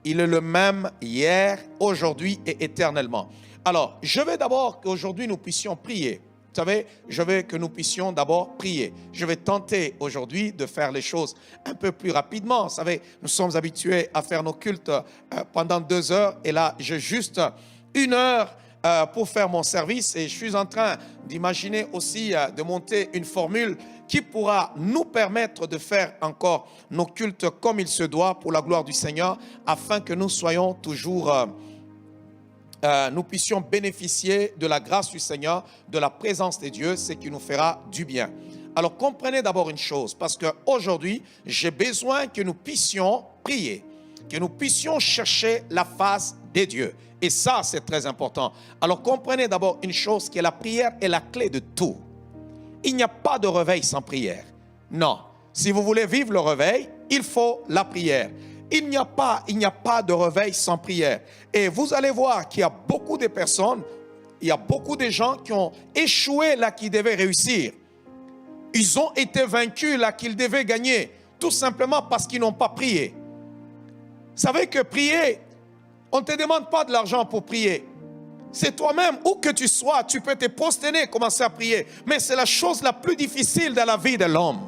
Il est le même hier, aujourd'hui et éternellement. Alors, je veux d'abord qu'aujourd'hui nous puissions prier. Vous savez, je veux que nous puissions d'abord prier. Je vais tenter aujourd'hui de faire les choses un peu plus rapidement. Vous savez, nous sommes habitués à faire nos cultes pendant 2 heures. Et là, j'ai juste 1 heure pour faire mon service. Et je suis en train d'imaginer aussi de monter une formule qui pourra nous permettre de faire encore nos cultes comme il se doit pour la gloire du Seigneur, afin que nous soyons toujours... nous puissions bénéficier de la grâce du Seigneur, de la présence de Dieu, ce qui nous fera du bien. Alors comprenez d'abord une chose, parce qu'aujourd'hui, j'ai besoin que nous puissions prier, que nous puissions chercher la face de Dieu. Et ça, c'est très important. Alors comprenez d'abord une chose, que la prière est la clé de tout. Il n'y a pas de réveil sans prière. Non. Si vous voulez vivre le réveil, il faut la prière. Il n'y a pas de réveil sans prière. Et vous allez voir qu'il y a beaucoup de personnes, il y a beaucoup de gens qui ont échoué là qui devaient réussir. Ils ont été vaincus là qu'ils devaient gagner, tout simplement parce qu'ils n'ont pas prié. Vous savez que prier, on ne te demande pas de l'argent pour prier. C'est toi-même, où que tu sois, tu peux te prosterner, commencer à prier. Mais c'est la chose la plus difficile dans la vie de l'homme.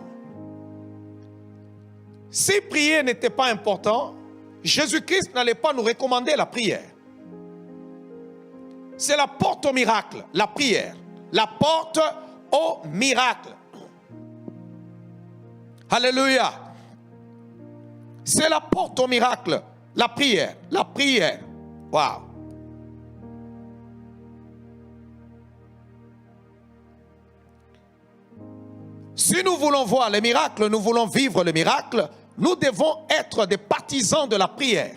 Si prier n'était pas important, Jésus-Christ n'allait pas nous recommander la prière. C'est la porte au miracle, la prière. La porte au miracle. Alléluia. C'est la porte au miracle, la prière. La prière. Waouh. Si nous voulons voir les miracles, nous voulons vivre le miracle, nous devons être des partisans de la prière.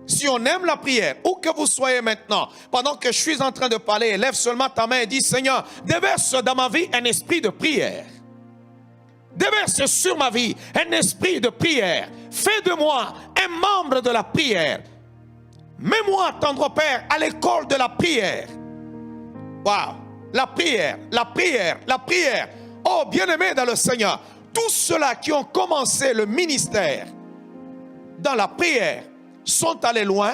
Si on aime la prière, où que vous soyez maintenant, pendant que je suis en train de parler, lève seulement ta main et dis, Seigneur, déverse dans ma vie un esprit de prière. Déverse sur ma vie un esprit de prière. Fais de moi un membre de la prière. Mets-moi, tendre Père, à l'école de la prière. Waouh! La prière, la prière, la prière. Oh, bien-aimés dans le Seigneur, tous ceux-là qui ont commencé le ministère dans la prière sont allés loin,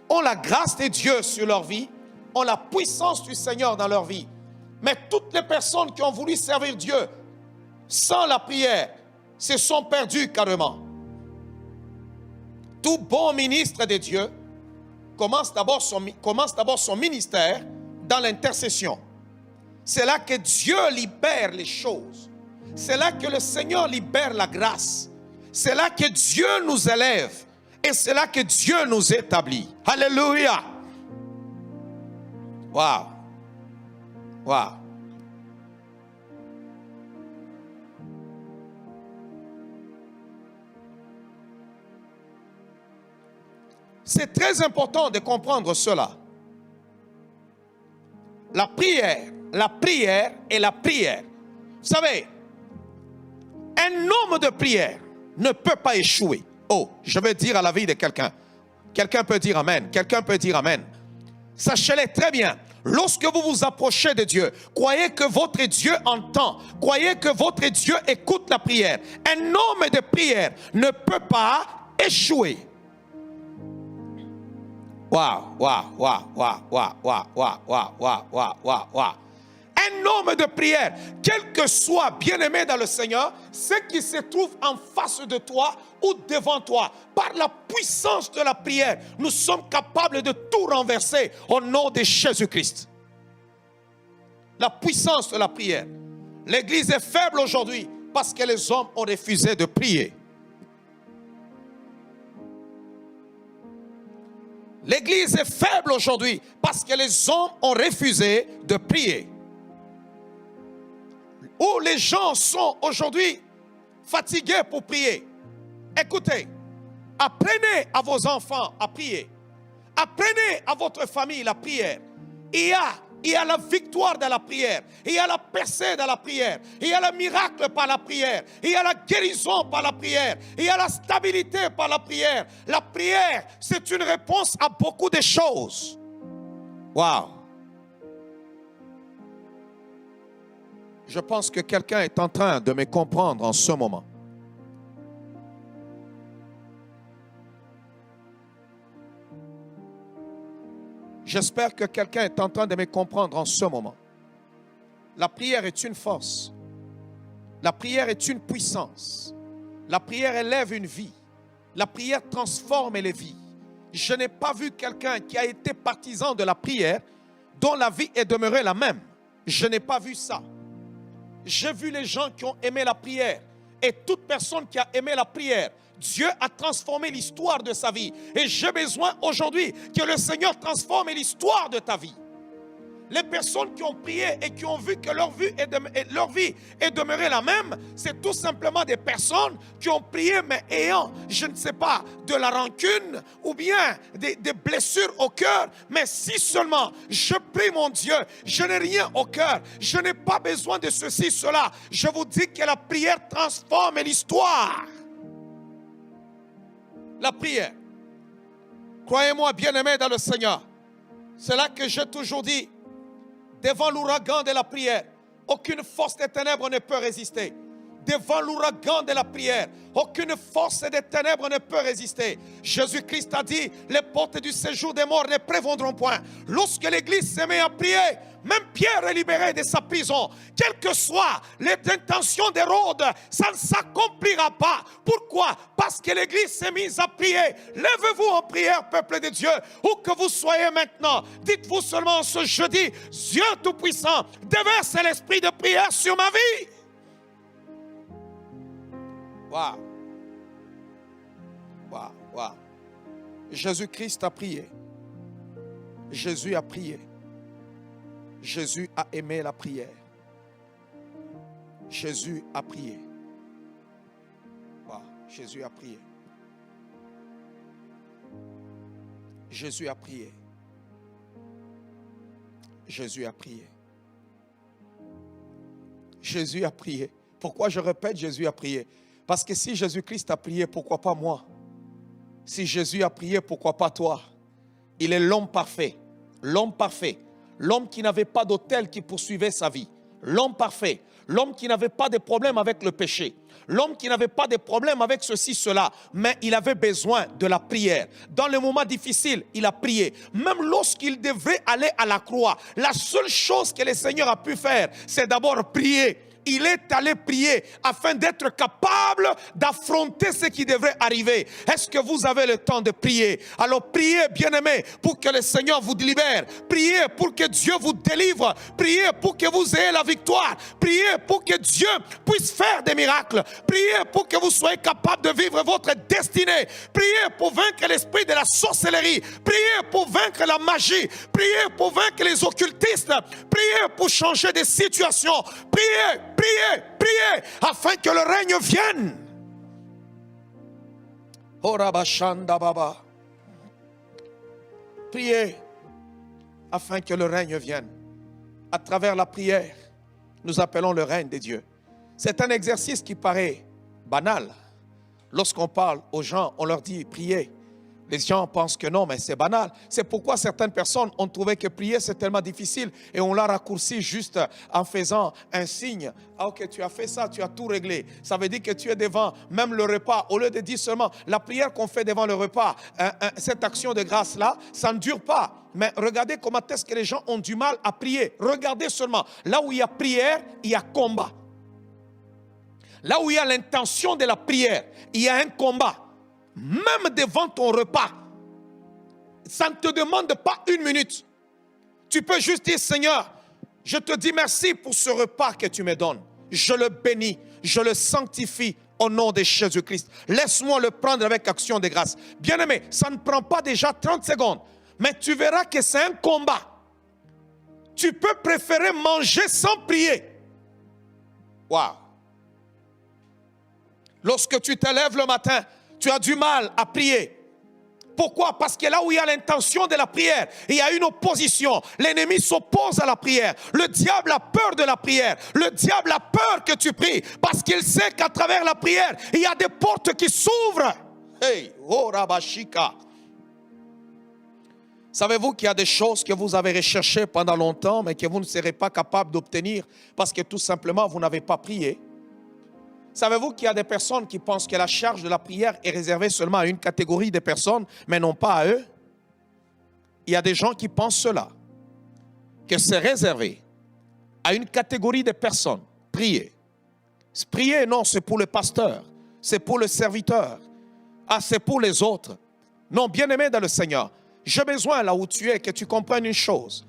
ont la grâce de Dieu sur leur vie, ont la puissance du Seigneur dans leur vie. Mais toutes les personnes qui ont voulu servir Dieu sans la prière se sont perdues carrément. Tout bon ministre de Dieu commence d'abord son ministère dans l'intercession. C'est là que Dieu libère les choses. C'est là que le Seigneur libère la grâce. C'est là que Dieu nous élève. Et c'est là que Dieu nous établit. Alléluia. Waouh. Waouh. C'est très important de comprendre cela. La prière et la prière. Vous savez, un homme de prière ne peut pas échouer. Oh, je vais dire à la vie de quelqu'un. Quelqu'un peut dire Amen. Quelqu'un peut dire Amen. Sachez-le très bien. Lorsque vous vous approchez de Dieu, croyez que votre Dieu entend. Croyez que votre Dieu écoute la prière. Un homme de prière ne peut pas échouer. Waouh, waouh, waouh, waouh, waouh, waouh, waouh, waouh, waouh, waouh, waouh, waouh. Un homme de prière, quel que soit bien-aimé dans le Seigneur, ce qui se trouve en face de toi ou devant toi, par la puissance de la prière, nous sommes capables de tout renverser au nom de Jésus-Christ. La puissance de la prière. L'Église est faible aujourd'hui parce que les hommes ont refusé de prier. L'Église est faible aujourd'hui parce que les hommes ont refusé de prier. Où les gens sont aujourd'hui fatigués pour prier. Écoutez, apprenez à vos enfants à prier. Apprenez à votre famille la prière. Il y a la victoire dans la prière. Il y a la percée dans la prière. Il y a le miracle par la prière. Il y a la guérison par la prière. Il y a la stabilité par la prière. La prière, c'est une réponse à beaucoup de choses. Waouh! Je pense que quelqu'un est en train de me comprendre en ce moment. J'espère que quelqu'un est en train de me comprendre en ce moment. La prière est une force. La prière est une puissance. La prière élève une vie. La prière transforme les vies. Je n'ai pas vu quelqu'un qui a été partisan de la prière dont la vie est demeurée la même. Je n'ai pas vu ça. J'ai vu les gens qui ont aimé la prière. Et toute personne qui a aimé la prière, Dieu a transformé l'histoire de sa vie. Et j'ai besoin aujourd'hui que le Seigneur transforme l'histoire de ta vie. Les personnes qui ont prié et qui ont vu que leur vie est demeurée la même, c'est tout simplement des personnes qui ont prié mais ayant, je ne sais pas, de la rancune ou bien des blessures au cœur. Mais si seulement je prie mon Dieu, je n'ai rien au cœur, je n'ai pas besoin de ceci, cela. Je vous dis que la prière transforme l'histoire. La prière. Croyez-moi, bien-aimés dans le Seigneur, c'est là que j'ai toujours dit. Devant l'ouragan de la prière, aucune force des ténèbres ne peut résister. Devant l'ouragan de la prière, aucune force des ténèbres ne peut résister. Jésus-Christ a dit, les portes du séjour des morts ne prévaudront point. Lorsque l'Église se met à prier, même Pierre est libéré de sa prison. Quelles que soient les intentions d'Hérode, ça ne s'accomplira pas. Pourquoi? Parce que l'Église s'est mise à prier. Lèvez-vous en prière, peuple de Dieu, où que vous soyez maintenant. Dites-vous seulement ce jeudi, Dieu Tout-Puissant, déverse l'esprit de prière sur ma vie. Waouh. Waouh, waouh. Jésus-Christ a prié. Jésus a prié. Jésus a aimé la prière. Jésus a prié. Waouh, Jésus a prié. Jésus a prié. Jésus a prié. Jésus a prié. Pourquoi je répète Jésus a prié? Parce que si Jésus-Christ a prié, pourquoi pas moi? Si Jésus a prié, pourquoi pas toi? Il est l'homme parfait. L'homme parfait. L'homme qui n'avait pas d'autel qui poursuivait sa vie. L'homme parfait. L'homme qui n'avait pas de problème avec le péché. L'homme qui n'avait pas de problème avec ceci, cela. Mais il avait besoin de la prière. Dans les moments difficiles, il a prié. Même lorsqu'il devait aller à la croix, la seule chose que le Seigneur a pu faire, c'est d'abord prier. Il est allé prier afin d'être capable d'affronter ce qui devrait arriver. Est-ce que vous avez le temps de prier? Alors priez, bien-aimés, pour que le Seigneur vous libère. Priez pour que Dieu vous délivre. Priez pour que vous ayez la victoire. Priez pour que Dieu puisse faire des miracles. Priez pour que vous soyez capable de vivre votre destinée. Priez pour vaincre l'esprit de la sorcellerie. Priez pour vaincre la magie. Priez pour vaincre les occultistes. Priez pour changer de situation. Priez. Priez, priez, afin que le règne vienne. Priez, afin que le règne vienne. À travers la prière, nous appelons le règne de Dieu. C'est un exercice qui paraît banal. Lorsqu'on parle aux gens, on leur dit priez. Les gens pensent que non, mais c'est banal. C'est pourquoi certaines personnes ont trouvé que prier c'est tellement difficile et on l'a raccourci juste en faisant un signe. Ah ok, tu as fait ça, tu as tout réglé. Ça veut dire que tu es devant même le repas. Au lieu de dire seulement la prière qu'on fait devant le repas, cette action de grâce-là, ça ne dure pas. Mais regardez comment est-ce que les gens ont du mal à prier. Regardez seulement, là où il y a prière, il y a combat. Là où il y a l'intention de la prière, il y a un combat. Même devant ton repas, ça ne te demande pas une minute. Tu peux juste dire, Seigneur, je te dis merci pour ce repas que tu me donnes. Je le bénis, je le sanctifie au nom de Jésus-Christ. Laisse-moi le prendre avec action de grâce. Bien-aimé, ça ne prend pas déjà 30 secondes, mais tu verras que c'est un combat. Tu peux préférer manger sans prier. Waouh! Lorsque tu te lèves le matin, tu as du mal à prier. Pourquoi? Parce que là où il y a l'intention de la prière, il y a une opposition. L'ennemi s'oppose à la prière. Le diable a peur de la prière. Le diable a peur que tu pries parce qu'il sait qu'à travers la prière, il y a des portes qui s'ouvrent. Hey, oh Rabashika. Savez-vous qu'il y a des choses que vous avez recherchées pendant longtemps, mais que vous ne serez pas capable d'obtenir parce que tout simplement vous n'avez pas prié? Savez-vous qu'il y a des personnes qui pensent que la charge de la prière est réservée seulement à une catégorie de personnes, mais non pas à eux? il y a des gens qui pensent cela, que c'est réservé à une catégorie de personnes. Prier. Prier, non, c'est pour le pasteur, c'est pour le serviteur. Ah, c'est pour les autres. Non, bien-aimé dans le Seigneur, j'ai besoin là où tu es que tu comprennes une chose.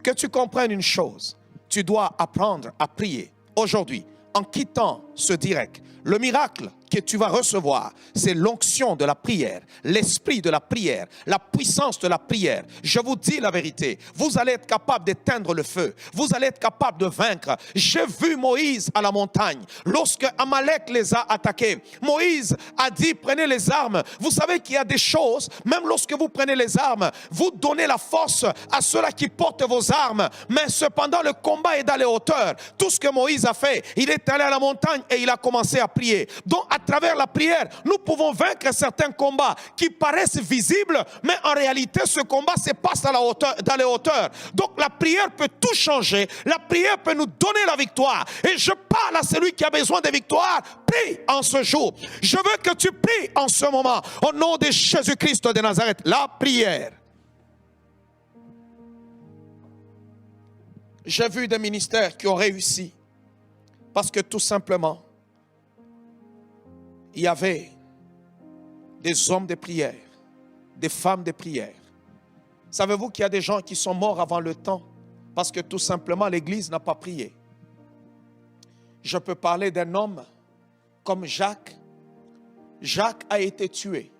Que tu comprennes une chose. Tu dois apprendre à prier aujourd'hui en quittant ce direct. Le miracle que tu vas recevoir, c'est l'onction de la prière, l'esprit de la prière, la puissance de la prière. Je vous dis la vérité, vous allez être capable d'éteindre le feu, vous allez être capable de vaincre. J'ai vu Moïse à la montagne, lorsque Amalek les a attaqués. Moïse a dit, prenez les armes. Vous savez qu'il y a des choses, même lorsque vous prenez les armes, vous donnez la force à ceux-là qui portent vos armes. Mais cependant, le combat est dans les hauteurs. Tout ce que Moïse a fait, il est allé à la montagne et il a commencé à prier. Donc, à travers la prière, nous pouvons vaincre certains combats qui paraissent visibles, mais en réalité, ce combat se passe dans les hauteurs. Donc, la prière peut tout changer. La prière peut nous donner la victoire. Et je parle à celui qui a besoin de victoire. Prie en ce jour. Je veux que tu pries en ce moment. Au nom de Jésus-Christ de Nazareth, la prière. J'ai vu des ministères qui ont réussi parce que tout simplement, il y avait des hommes de prière, des femmes de prière. Savez-vous qu'il y a des gens qui sont morts avant le temps parce que tout simplement l'Église n'a pas prié. Je peux parler d'un homme comme Jacques. Jacques a été tué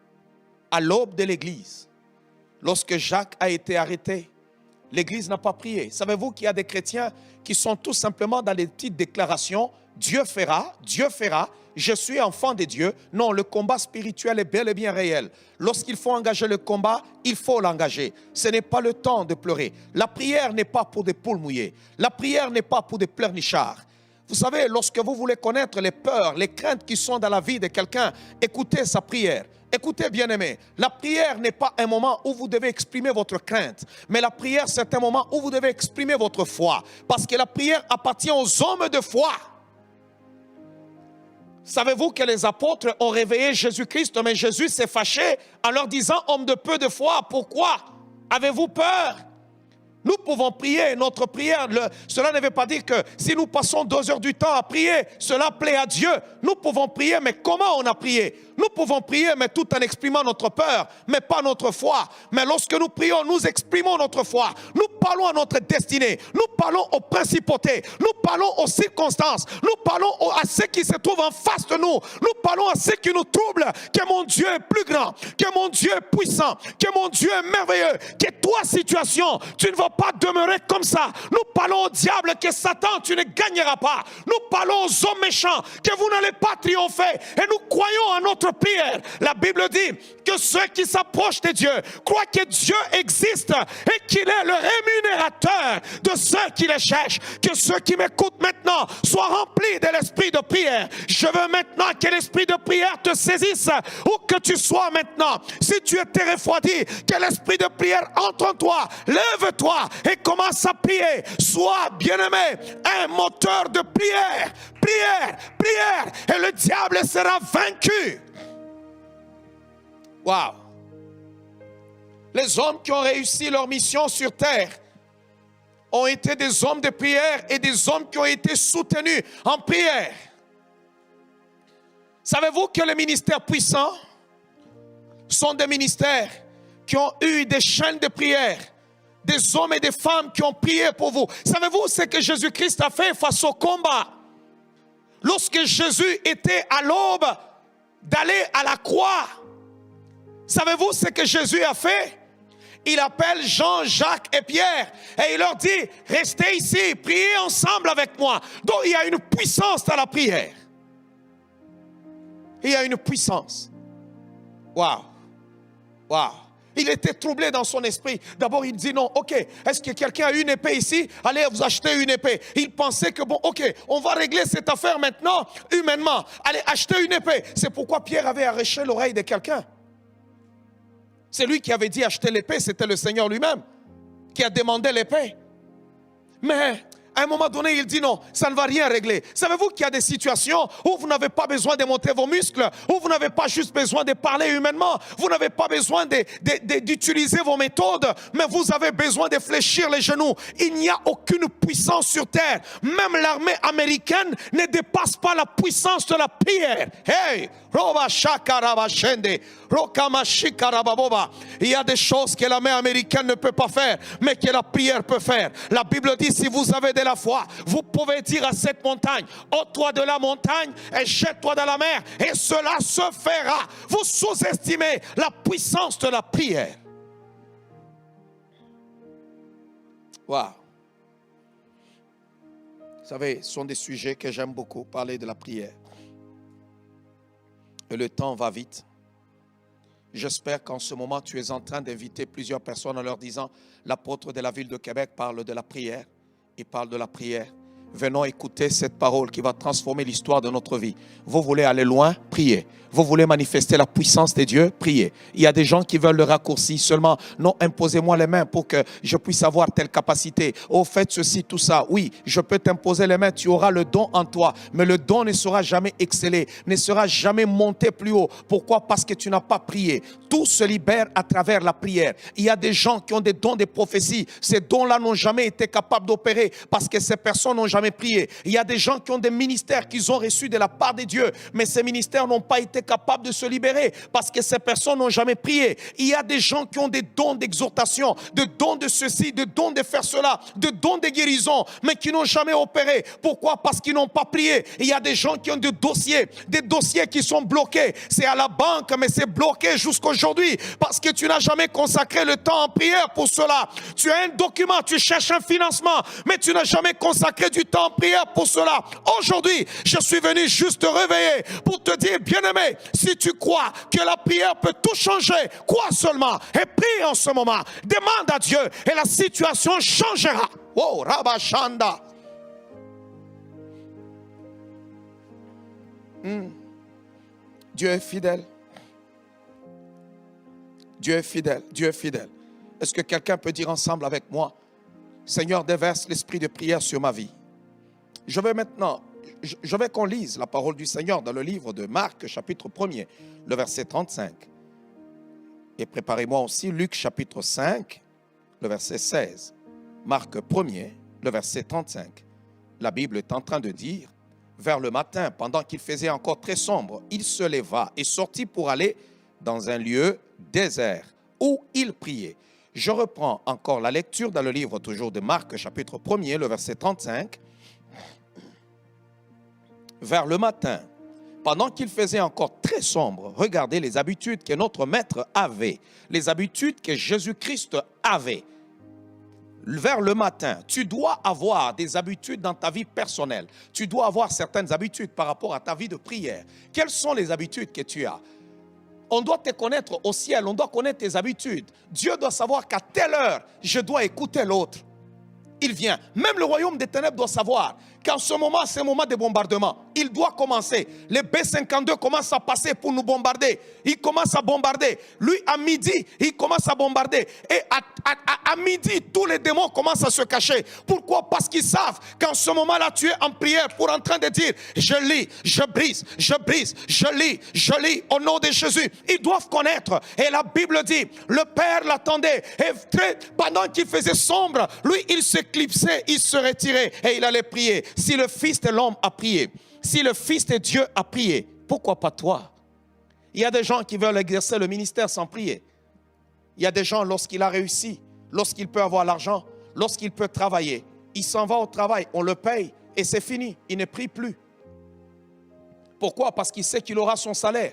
à l'aube de l'Église. Lorsque Jacques a été arrêté, l'Église n'a pas prié. Savez-vous qu'il y a des chrétiens qui sont tout simplement dans les petites déclarations, Dieu fera, je suis enfant de Dieu. Non, le combat spirituel est bel et bien réel. Lorsqu'il faut engager le combat, il faut l'engager. Ce n'est pas le temps de pleurer. La prière n'est pas pour des poules mouillées. La prière n'est pas pour des pleurnichards. Vous savez, lorsque vous voulez connaître les peurs, les craintes qui sont dans la vie de quelqu'un, écoutez sa prière. Écoutez, bien-aimés, la prière n'est pas un moment où vous devez exprimer votre crainte, mais la prière, c'est un moment où vous devez exprimer votre foi, parce que la prière appartient aux hommes de foi. Savez-vous que les apôtres ont réveillé Jésus-Christ, mais Jésus s'est fâché en leur disant, homme de peu de foi, pourquoi avez-vous peur? Nous pouvons prier, notre prière, cela ne veut pas dire que si nous passons 2 heures du temps à prier, cela plaît à Dieu. Nous pouvons prier, mais comment on a prié? Nous pouvons prier, mais tout en exprimant notre peur, mais pas notre foi. Mais lorsque nous prions, nous exprimons notre foi. Nous parlons à notre destinée. Nous parlons aux principautés. Nous parlons aux circonstances. Nous parlons à ceux qui se trouvent en face de nous. Nous parlons à ceux qui nous troublent. Que mon Dieu est plus grand, que mon Dieu est puissant, que mon Dieu est merveilleux, que toi, situation, tu ne vas pas demeurer comme ça. Nous parlons au diable que Satan, tu ne gagneras pas. Nous parlons aux hommes méchants que vous n'allez pas triompher. Et nous croyons à notre prière. La Bible dit que ceux qui s'approchent de Dieu croient que Dieu existe et qu'il est le rémunérateur de ceux qui le cherchent. Que ceux qui m'écoutent maintenant soient remplis de l'esprit de prière. Je veux maintenant que l'esprit de prière te saisisse où que tu sois maintenant. Si tu étais refroidi, que l'esprit de prière entre en toi. Lève-toi et commence à prier. Sois, bien-aimé, un moteur de prière. Prière, prière, et le diable sera vaincu. Wow. Les hommes qui ont réussi leur mission sur terre ont été des hommes de prière et des hommes qui ont été soutenus en prière. Savez-vous que les ministères puissants sont des ministères qui ont eu des chaînes de prière, des hommes et des femmes qui ont prié pour vous? Savez-vous ce que Jésus-Christ a fait face au combat? Lorsque Jésus était à l'aube d'aller à la croix, savez-vous ce que Jésus a fait? Il appelle Jean, Jacques et Pierre et il leur dit, restez ici, priez ensemble avec moi. Donc il y a une puissance dans la prière. Il y a une puissance. Waouh, waouh. Il était troublé dans son esprit. D'abord, il dit non, ok, est-ce que quelqu'un a une épée ici? Allez, vous achetez une épée. Il pensait que bon, ok, on va régler cette affaire maintenant, humainement. Allez, achetez une épée. C'est pourquoi Pierre avait arraché l'oreille de quelqu'un. C'est lui qui avait dit acheter l'épée, c'était le Seigneur lui-même qui a demandé l'épée. Mais À un moment donné, il dit non, ça ne va rien régler. Savez-vous qu'il y a des situations où vous n'avez pas besoin de monter vos muscles, où vous n'avez pas juste besoin de parler humainement, vous n'avez pas besoin d'utiliser vos méthodes, mais vous avez besoin de fléchir les genoux. Il n'y a aucune puissance sur terre. Même l'armée américaine ne dépasse pas la puissance de la prière. Hey! Il y a des choses que l'armée américaine ne peut pas faire, mais que la prière peut faire. La Bible dit, si vous avez de la foi, vous pouvez dire à cette montagne, ôte-toi de la montagne et jette-toi dans la mer, et cela se fera. Vous sous-estimez la puissance de la prière. Waouh! Vous savez, ce sont des sujets que j'aime beaucoup, parler de la prière. Et le temps va vite. J'espère qu'en ce moment, tu es en train d'inviter plusieurs personnes en leur disant, l'apôtre de la ville de Québec parle de la prière. Il parle de la prière. Venons écouter cette parole qui va transformer l'histoire de notre vie. Vous voulez aller loin? Priez. Vous voulez manifester la puissance de Dieu? Priez. Il y a des gens qui veulent le raccourci seulement. Non, imposez-moi les mains pour que je puisse avoir telle capacité. Oh, faites ceci, tout ça. Oui, je peux t'imposer les mains. Tu auras le don en toi. Mais le don ne sera jamais excellé, ne sera jamais monté plus haut. Pourquoi? Parce que tu n'as pas prié. Tout se libère à travers la prière. Il y a des gens qui ont des dons de prophétie. Ces dons-là n'ont jamais été capables d'opérer parce que ces personnes n'ont jamais prié. Il y a des gens qui ont des ministères qu'ils ont reçus de la part de Dieu, mais ces ministères n'ont pas été capables de se libérer parce que ces personnes n'ont jamais prié. Il y a des gens qui ont des dons d'exhortation, des dons de ceci, des dons de faire cela, des dons de guérison, mais qui n'ont jamais opéré. Pourquoi? Parce qu'ils n'ont pas prié. Il y a des gens qui ont des dossiers qui sont bloqués. C'est à la banque, mais c'est bloqué jusqu'aujourd'hui parce que tu n'as jamais consacré le temps en prière pour cela. Tu as un document, tu cherches un financement, mais tu n'as jamais consacré du temps en prière pour cela. Aujourd'hui, je suis venu juste te réveiller pour te dire, bien-aimé, si tu crois que la prière peut tout changer, crois seulement et prie en ce moment. Demande à Dieu et la situation changera. Oh, Rabashanda. Dieu est fidèle. Dieu est fidèle. Dieu est fidèle. Est-ce que quelqu'un peut dire ensemble avec moi, Seigneur, déverse l'esprit de prière sur ma vie? Je vais qu'on lise la parole du Seigneur dans le livre de Marc, chapitre 1er, le verset 35. Et préparez-moi aussi Luc, chapitre 5, le verset 16. Marc 1er, le verset 35. La Bible est en train de dire, vers le matin, pendant qu'il faisait encore très sombre, il se leva et sortit pour aller dans un lieu désert où il priait. Je reprends encore la lecture dans le livre toujours de Marc, chapitre 1er, le verset 35. Vers le matin, pendant qu'il faisait encore très sombre, regardez les habitudes que notre maître avait, les habitudes que Jésus-Christ avait. Vers le matin, tu dois avoir des habitudes dans ta vie personnelle. Tu dois avoir certaines habitudes par rapport à ta vie de prière. Quelles sont les habitudes que tu as? On doit te connaître au ciel, on doit connaître tes habitudes. Dieu doit savoir qu'à telle heure, je dois écouter l'autre. Il vient. Même le royaume des ténèbres doit savoir qu'en ce moment, c'est un moment de bombardement. Il doit commencer. Les B-52 commencent à passer pour nous bombarder. Il commence à bombarder. Lui, à midi, il commence à bombarder. Et à midi, tous les démons commencent à se cacher. Pourquoi? Parce qu'ils savent qu'en ce moment-là, tu es en prière pour en train de dire, je lis, je brise, je brise, je lis, au nom de Jésus. Ils doivent connaître. Et la Bible dit, le Père l'attendait. Et pendant qu'il faisait sombre, lui, il s'éclipsait, il se retirait et il allait prier. Si le Fils de l'homme a prié, si le Fils de Dieu a prié, pourquoi pas toi? Il y a des gens qui veulent exercer le ministère sans prier. Il y a des gens, lorsqu'il a réussi, lorsqu'il peut avoir l'argent, lorsqu'il peut travailler, il s'en va au travail, on le paye et c'est fini, il ne prie plus. Pourquoi? Parce qu'il sait qu'il aura son salaire.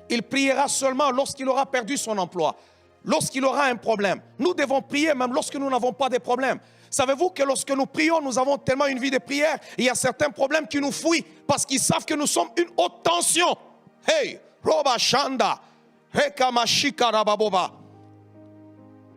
Il priera seulement lorsqu'il aura perdu son emploi, lorsqu'il aura un problème. Nous devons prier même lorsque nous n'avons pas de problème. Savez-vous que lorsque nous prions, nous avons tellement une vie de prière, il y a certains problèmes qui nous fuient parce qu'ils savent que nous sommes une haute tension. Hey, Roba Shanda, Heka Mashika Rababoba.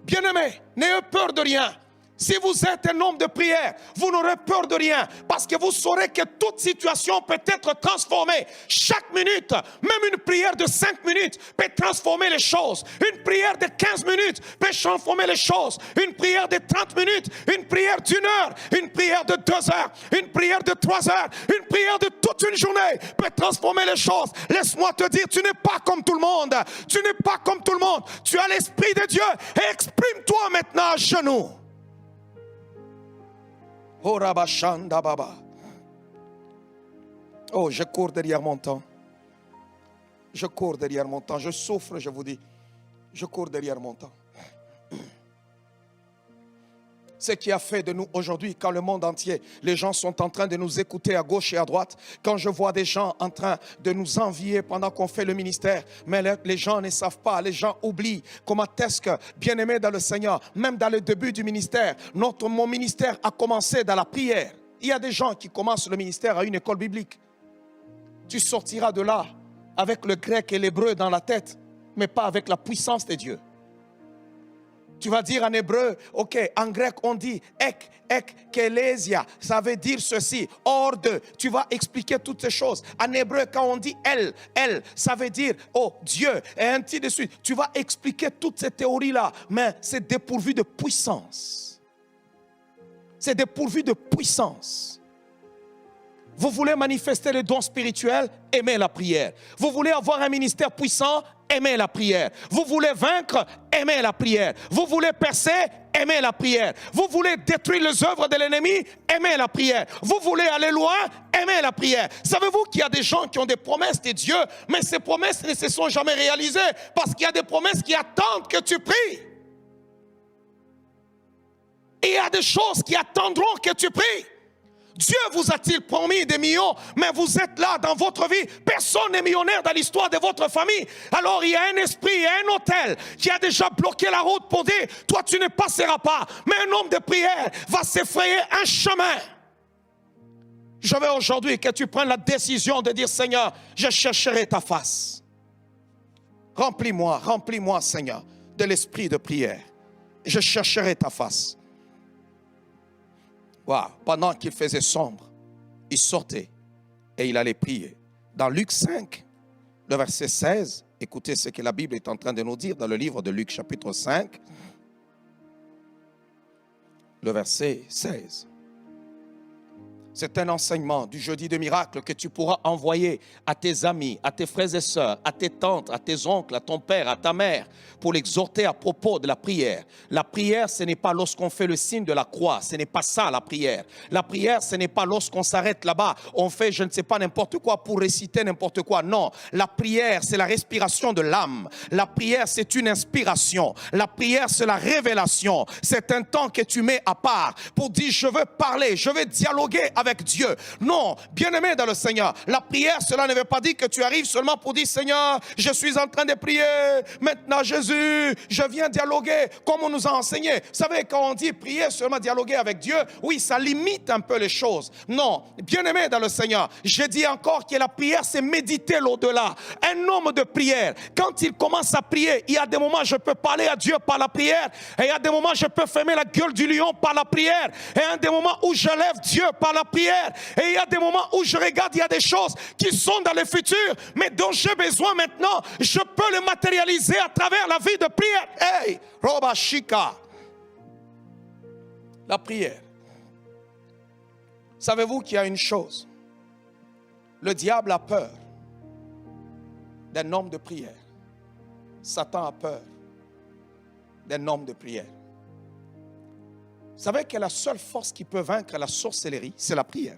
Bien-aimés, n'ayez peur de rien. Si vous êtes un homme de prière, vous n'aurez peur de rien parce que vous saurez que toute situation peut être transformée. Chaque minute, même une prière de 5 minutes peut transformer les choses. Une prière de 15 minutes peut transformer les choses. Une prière de 30 minutes, une prière d'1 heure, une prière de 2 heures, une prière de 3 heures, une prière de toute une journée peut transformer les choses. Laisse-moi te dire, tu n'es pas comme tout le monde. Tu n'es pas comme tout le monde. Tu as l'Esprit de Dieu et exprime-toi maintenant à genoux. Oh, Rabashanda Baba. Oh, je cours derrière mon temps. Je cours derrière mon temps. Je souffre, je vous dis. Je cours derrière mon temps. Ce qui a fait de nous aujourd'hui, quand le monde entier, les gens sont en train de nous écouter à gauche et à droite, quand je vois des gens en train de nous envier pendant qu'on fait le ministère, mais les gens ne savent pas, les gens oublient comment est-ce que, bien-aimés dans le Seigneur, même dans le début du ministère, mon ministère a commencé dans la prière. Il y a des gens qui commencent le ministère à une école biblique. Tu sortiras de là avec le grec et l'hébreu dans la tête, mais pas avec la puissance de Dieu. Tu vas dire en hébreu, ok, en grec on dit ek, kélésia, ça veut dire ceci, hors de. Tu vas expliquer toutes ces choses. En hébreu, quand on dit elle, ça veut dire, oh, Dieu, et ainsi de suite. Tu vas expliquer toutes ces théories-là, mais c'est dépourvu de puissance. C'est dépourvu de puissance. Vous voulez manifester les dons spirituels, aimez la prière. Vous voulez avoir un ministère puissant, aimez la prière. Vous voulez vaincre, aimez la prière. Vous voulez percer, aimez la prière. Vous voulez détruire les œuvres de l'ennemi, aimez la prière. Vous voulez aller loin, aimez la prière. Savez-vous qu'il y a des gens qui ont des promesses de Dieu, mais ces promesses ne se sont jamais réalisées parce qu'il y a des promesses qui attendent que tu pries. Et il y a des choses qui attendront que tu pries. Dieu vous a-t-il promis des millions, mais vous êtes là dans votre vie. Personne n'est millionnaire dans l'histoire de votre famille. Alors il y a un esprit, il y a un hôtel qui a déjà bloqué la route pour dire, toi tu ne passeras pas. Mais un homme de prière va s'effrayer un chemin. Je veux aujourd'hui que tu prennes la décision de dire, Seigneur, je chercherai ta face. Remplis-moi Seigneur, de l'esprit de prière. Je chercherai ta face. Wow. Pendant qu'il faisait sombre, il sortait et il allait prier. Dans Luc 5, le verset 16, écoutez ce que la Bible est en train de nous dire dans le livre de Luc chapitre 5, le verset 16. C'est un enseignement du jeudi de miracle que tu pourras envoyer à tes amis, à tes frères et sœurs, à tes tantes, à tes oncles, à ton père, à ta mère, pour l'exhorter à propos de la prière. La prière, ce n'est pas lorsqu'on fait le signe de la croix, ce n'est pas ça la prière. La prière, ce n'est pas lorsqu'on s'arrête là-bas, on fait je ne sais pas n'importe quoi pour réciter n'importe quoi. Non, la prière, c'est la respiration de l'âme. La prière, c'est une inspiration. La prière, c'est la révélation. C'est un temps que tu mets à part pour dire je veux parler, je veux dialoguer avec Dieu. Non, bien-aimé dans le Seigneur, la prière, cela ne veut pas dire que tu arrives seulement pour dire Seigneur, je suis en train de prier, maintenant Jésus, je viens dialoguer comme on nous a enseigné. Vous savez, quand on dit prier, seulement dialoguer avec Dieu, oui, ça limite un peu les choses. Non, bien-aimé dans le Seigneur, je dis encore que la prière, c'est méditer l'au-delà. Un homme de prière, quand il commence à prier, il y a des moments je peux parler à Dieu par la prière, et il y a des moments je peux fermer la gueule du lion par la prière, et il y a des moments où je lève Dieu par la prière. Et il y a des moments où je regarde, il y a des choses qui sont dans le futur, mais dont j'ai besoin maintenant. Je peux le matérialiser à travers la vie de prière. Hey, Roba Shika. La prière. Savez-vous qu'il y a une chose? Le diable a peur d'un homme de prière. Satan a peur d'un homme de prière. Vous savez que la seule force qui peut vaincre la sorcellerie, c'est la prière.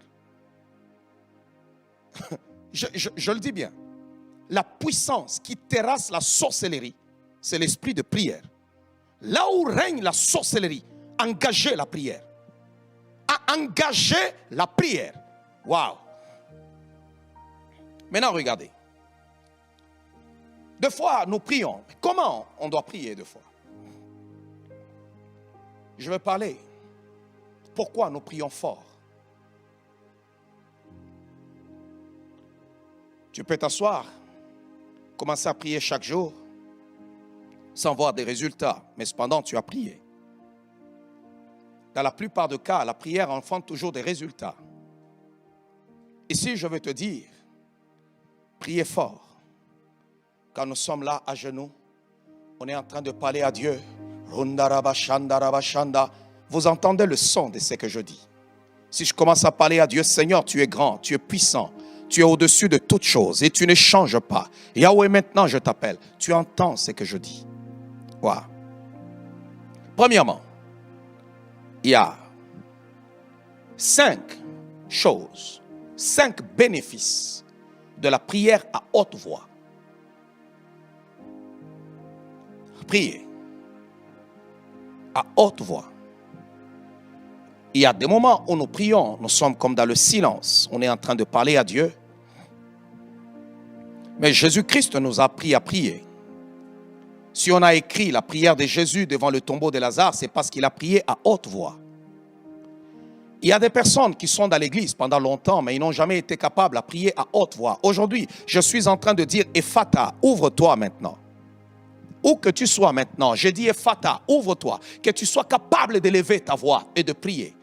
je le dis bien. La puissance qui terrasse la sorcellerie, c'est l'esprit de prière. Là où règne la sorcellerie, engagez la prière. Engagez la prière. Waouh! Maintenant, regardez. Deux fois, nous prions. Comment on doit prier deux fois? Je vais parler. Pourquoi nous prions fort? Tu peux t'asseoir, commencer à prier chaque jour, sans voir des résultats, mais cependant tu as prié. dans la plupart des cas, la prière enfante toujours des résultats. Ici, je veux te dire, priez fort. Quand nous sommes là à genoux, on est en train de parler à Dieu. Vous entendez le son de ce que je dis. Si je commence à parler à Dieu, Seigneur, tu es grand, tu es puissant, tu es au-dessus de toutes choses et tu ne changes pas. Yahweh, maintenant je t'appelle. Tu entends ce que je dis. Wow. Premièrement, il y a 5 choses, 5 bénéfices de la prière à haute voix. Prier à haute voix. Il y a des moments où nous prions, nous sommes comme dans le silence, on est en train de parler à Dieu. Mais Jésus-Christ nous a appris à prier. Si on a écrit la prière de Jésus devant le tombeau de Lazare, c'est parce qu'il a prié à haute voix. Il y a des personnes qui sont dans l'église pendant longtemps, mais ils n'ont jamais été capables de prier à haute voix. Aujourd'hui, je suis en train de dire, Ephata, ouvre-toi maintenant. Où que tu sois maintenant, je dis Ephata, ouvre-toi, que tu sois capable d'élever ta voix et de prier.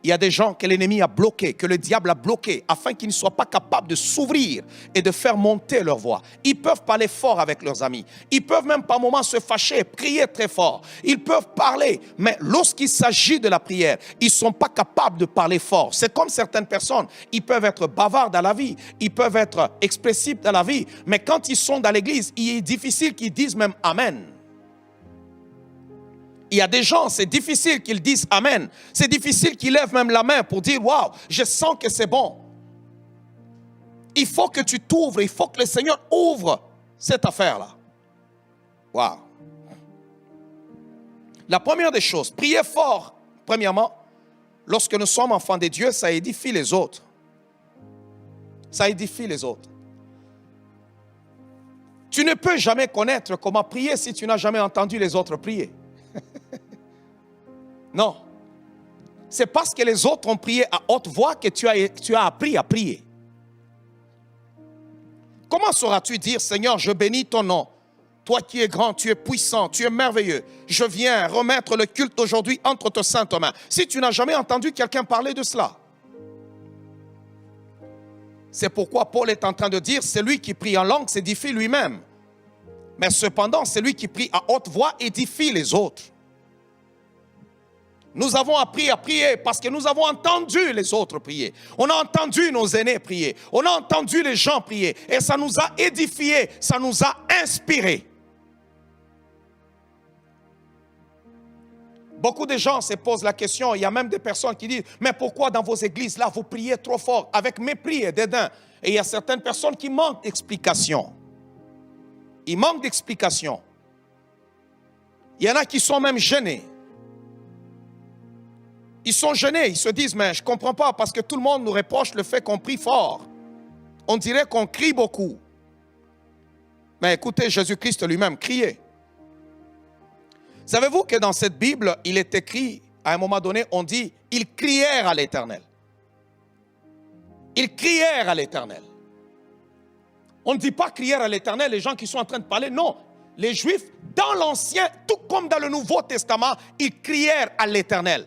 Il y a des gens que l'ennemi a bloqués, que le diable a bloqués, afin qu'ils ne soient pas capables de s'ouvrir et de faire monter leur voix. Ils peuvent parler fort avec leurs amis. Ils peuvent même par moments se fâcher, prier très fort. Ils peuvent parler, mais lorsqu'il s'agit de la prière, ils ne sont pas capables de parler fort. C'est comme certaines personnes, ils peuvent être bavards dans la vie, ils peuvent être expressifs dans la vie, mais quand ils sont dans l'église, il est difficile qu'ils disent même Amen. Il y a des gens, c'est difficile qu'ils disent Amen. C'est difficile qu'ils lèvent même la main pour dire waouh, je sens que c'est bon. Il faut que tu t'ouvres, il faut que le Seigneur ouvre cette affaire-là. Waouh. La première des choses, prier fort, premièrement, lorsque nous sommes enfants de Dieu, ça édifie les autres. Ça édifie les autres. Tu ne peux jamais connaître comment prier si tu n'as jamais entendu les autres prier. Non. C'est parce que les autres ont prié à haute voix que tu as appris à prier. Comment sauras-tu dire, Seigneur, je bénis ton nom. Toi qui es grand, tu es puissant, tu es merveilleux. Je viens remettre le culte aujourd'hui entre tes saintes mains. Si tu n'as jamais entendu quelqu'un parler de cela. C'est pourquoi Paul est en train de dire, celui qui prie en langue s'édifie lui-même. Mais cependant, celui qui prie à haute voix édifie les autres. Nous avons appris à prier parce que nous avons entendu les autres prier. On a entendu nos aînés prier. On a entendu les gens prier. Et ça nous a édifiés, ça nous a inspirés. Beaucoup de gens se posent la question, il y a même des personnes qui disent, mais pourquoi dans vos églises là vous priez trop fort, avec mépris et dédain? Et il y a certaines personnes qui manquent d'explication. Ils manquent d'explication. Il y en a qui sont même gênés. Ils sont gênés, ils se disent, mais je ne comprends pas parce que tout le monde nous reproche le fait qu'on prie fort. On dirait qu'on crie beaucoup. Mais écoutez, Jésus-Christ lui-même criait. Savez-vous que dans cette Bible, il est écrit, à un moment donné, on dit, ils crièrent à l'Éternel. Ils crièrent à l'Éternel. On ne dit pas crièrent à l'Éternel, les gens qui sont en train de parler, non. Les Juifs, dans l'Ancien, tout comme dans le Nouveau Testament, ils crièrent à l'Éternel.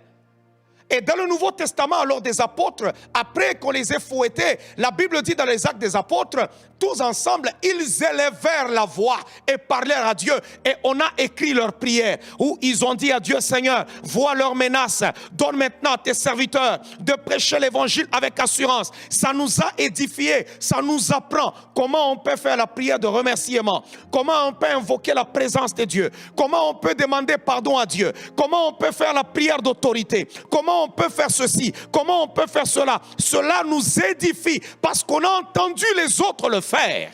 Et dans le Nouveau Testament, alors des apôtres, après qu'on les ait fouettés, la Bible dit dans les Actes des Apôtres, tous ensemble, ils élevèrent la voix et parlèrent à Dieu. Et on a écrit leur prière où ils ont dit à Dieu, Seigneur, vois leurs menaces, donne maintenant à tes serviteurs de prêcher l'évangile avec assurance. Ça nous a édifiés, ça nous apprend comment on peut faire la prière de remerciement, comment on peut invoquer la présence de Dieu, comment on peut demander pardon à Dieu, comment on peut faire la prière d'autorité, comment on peut faire ceci, comment on peut faire cela. Cela nous édifie parce qu'on a entendu les autres le faire.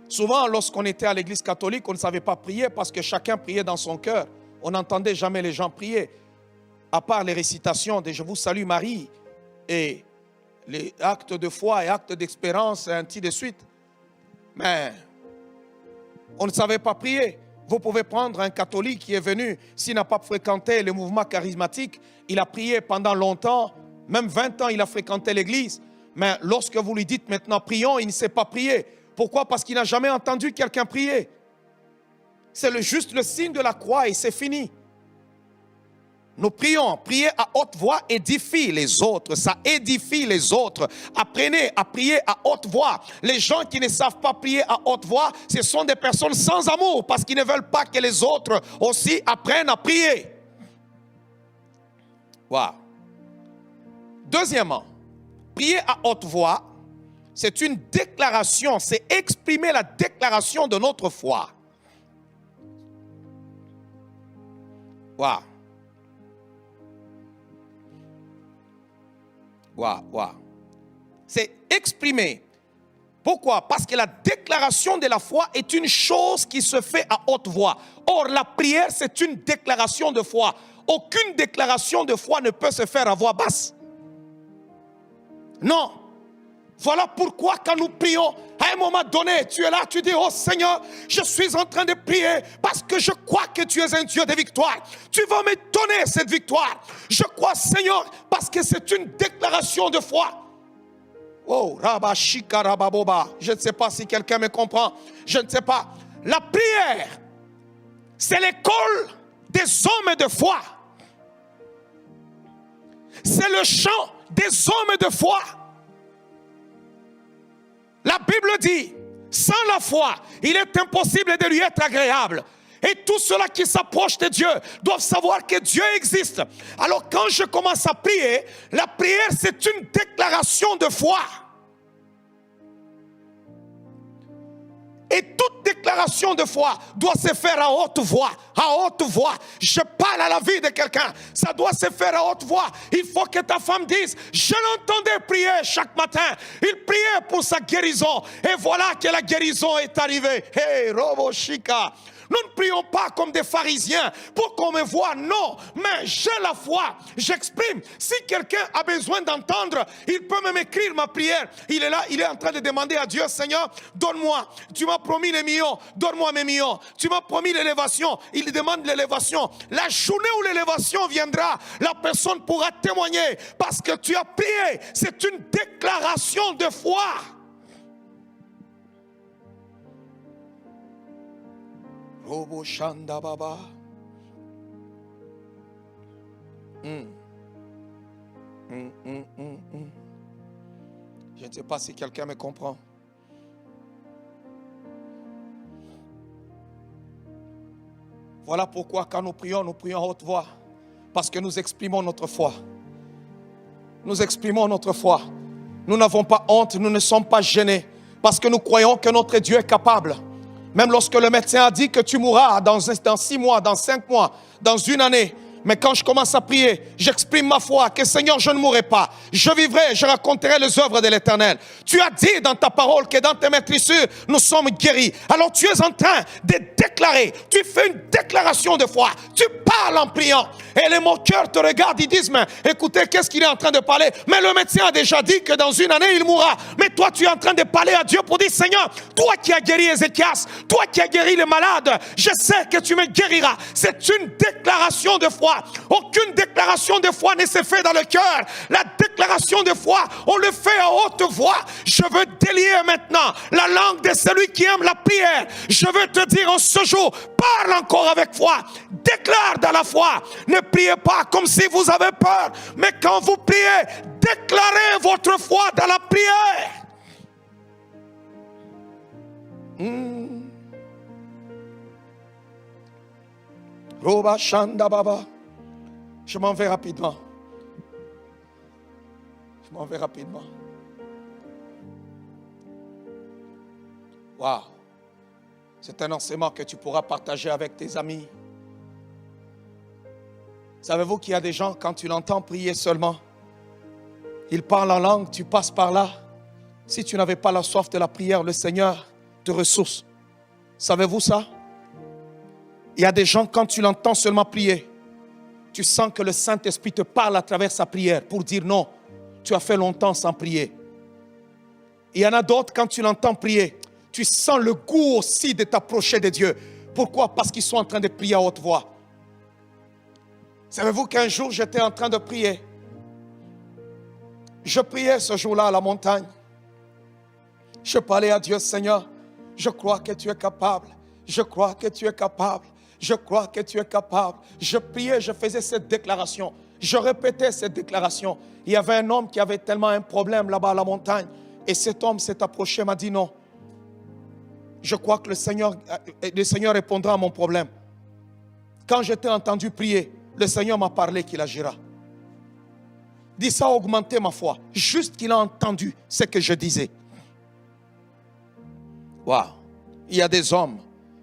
Souvent, lorsqu'on était à l'église catholique, on ne savait pas prier parce que chacun priait dans son cœur. On n'entendait jamais les gens prier, à part les récitations de « Je vous salue Marie » et les actes de foi et actes d'espérance et ainsi de suite. Mais on ne savait pas prier. Vous pouvez prendre un catholique qui est venu, s'il n'a pas fréquenté le mouvement charismatique, il a prié pendant longtemps, même 20 ans il a fréquenté l'église, mais lorsque vous lui dites maintenant prions, il ne sait pas prier. Pourquoi? Parce qu'il n'a jamais entendu quelqu'un prier. C'est juste le signe de la croix et c'est fini. Nous prions, prier à haute voix édifie les autres, ça édifie les autres. Apprenez à prier à haute voix. Les gens qui ne savent pas prier à haute voix, ce sont des personnes sans amour parce qu'ils ne veulent pas que les autres aussi apprennent à prier. Wow. Deuxièmement, prier à haute voix, c'est une déclaration, c'est exprimer la déclaration de notre foi. Wow. C'est exprimer. Pourquoi? Parce que la déclaration de la foi est une chose qui se fait à haute voix. Or, la prière, c'est une déclaration de foi. Aucune déclaration de foi ne peut se faire à voix basse. Non. Voilà pourquoi quand nous prions, à un moment donné, tu es là, tu dis, oh Seigneur, je suis en train de prier parce que je crois que tu es un Dieu de victoire. Tu vas me donner cette victoire. Je crois, Seigneur, parce que c'est une déclaration de foi. Oh, Rabba Shika Rababoba. Je ne sais pas si quelqu'un me comprend. Je ne sais pas. La prière, c'est l'école des hommes de foi. C'est le chant des hommes de foi. La Bible dit, sans la foi, il est impossible de lui être agréable. Et tous ceux-là qui s'approchent de Dieu doivent savoir que Dieu existe. Alors quand je commence à prier, la prière c'est une déclaration de foi. Et toute déclaration de foi doit se faire à haute voix. À haute voix. Je parle à la vie de quelqu'un. Ça doit se faire à haute voix. Il faut que ta femme dise, je l'entendais prier chaque matin. Il priait pour sa guérison. Et voilà que la guérison est arrivée. Hey, Robo Shika. Nous ne prions pas comme des pharisiens pour qu'on me voie, non, mais j'ai la foi, j'exprime. Si quelqu'un a besoin d'entendre, il peut même écrire ma prière. Il est là, il est en train de demander à Dieu, Seigneur, donne-moi, tu m'as promis les millions, donne-moi mes millions. Tu m'as promis l'élévation, il demande l'élévation. La journée où l'élévation viendra, la personne pourra témoigner parce que tu as prié. C'est une déclaration de foi. Robo Shanda Baba. Je ne sais pas si quelqu'un me comprend. Voilà pourquoi quand nous prions à haute voix. Parce que nous exprimons notre foi. Nous exprimons notre foi. Nous n'avons pas honte, nous ne sommes pas gênés. Parce que nous croyons que notre Dieu est capable. Même lorsque le médecin a dit que tu mourras dans 6 mois, dans 5 mois, dans 1 année. Mais quand je commence à prier, j'exprime ma foi que Seigneur, je ne mourrai pas. Je vivrai, je raconterai les œuvres de l'Éternel. Tu as dit dans ta parole que dans tes maîtrisures, nous sommes guéris. Alors tu es en train de déclarer. Tu fais une déclaration de foi. Tu parles en priant. Et les moqueurs te regardent, ils disent, mais écoutez, qu'est-ce qu'il est en train de parler? Mais le médecin a déjà dit que dans 1 année, il mourra. Mais toi, tu es en train de parler à Dieu pour dire, Seigneur, toi qui as guéri Ézéchias, toi qui as guéri les malades, je sais que tu me guériras. C'est une déclaration de foi. Aucune déclaration de foi ne se fait dans le cœur. La déclaration de foi, on le fait à haute voix. Je veux délier maintenant la langue de celui qui aime la prière. Je veux te dire en ce jour, parle encore avec foi. Déclare dans la foi. Ne priez pas comme si vous avez peur. Mais quand vous priez, déclarez votre foi dans la prière. Roba Shanda Baba. Je m'en vais rapidement. Wow. C'est un enseignement que tu pourras partager avec tes amis. Savez-vous qu'il y a des gens, quand tu l'entends prier seulement, ils parlent en langue, tu passes par là. Si tu n'avais pas la soif de la prière, le Seigneur te ressource. Savez-vous ça? Il y a des gens, quand tu l'entends seulement prier, tu sens que le Saint-Esprit te parle à travers sa prière pour dire non, tu as fait longtemps sans prier. Il y en a d'autres, quand tu l'entends prier, tu sens le goût aussi de t'approcher de Dieu. Pourquoi? Parce qu'ils sont en train de prier à haute voix. Savez-vous qu'un jour, j'étais en train de prier. Je priais ce jour-là à la montagne. Je parlais à Dieu, Seigneur, je crois que tu es capable. je crois que tu es capable. Je crois que tu es capable. Je priais, je faisais cette déclaration. Je répétais cette déclaration. Il y avait un homme qui avait tellement un problème là-bas à la montagne. Et cet homme s'est approché, m'a dit non. Je crois que le Seigneur répondra à mon problème. Quand je t'ai entendu prier, le Seigneur m'a parlé qu'il agira. Dis, ça a augmenté ma foi. Juste qu'il a entendu ce que je disais. Waouh! Il y a des hommes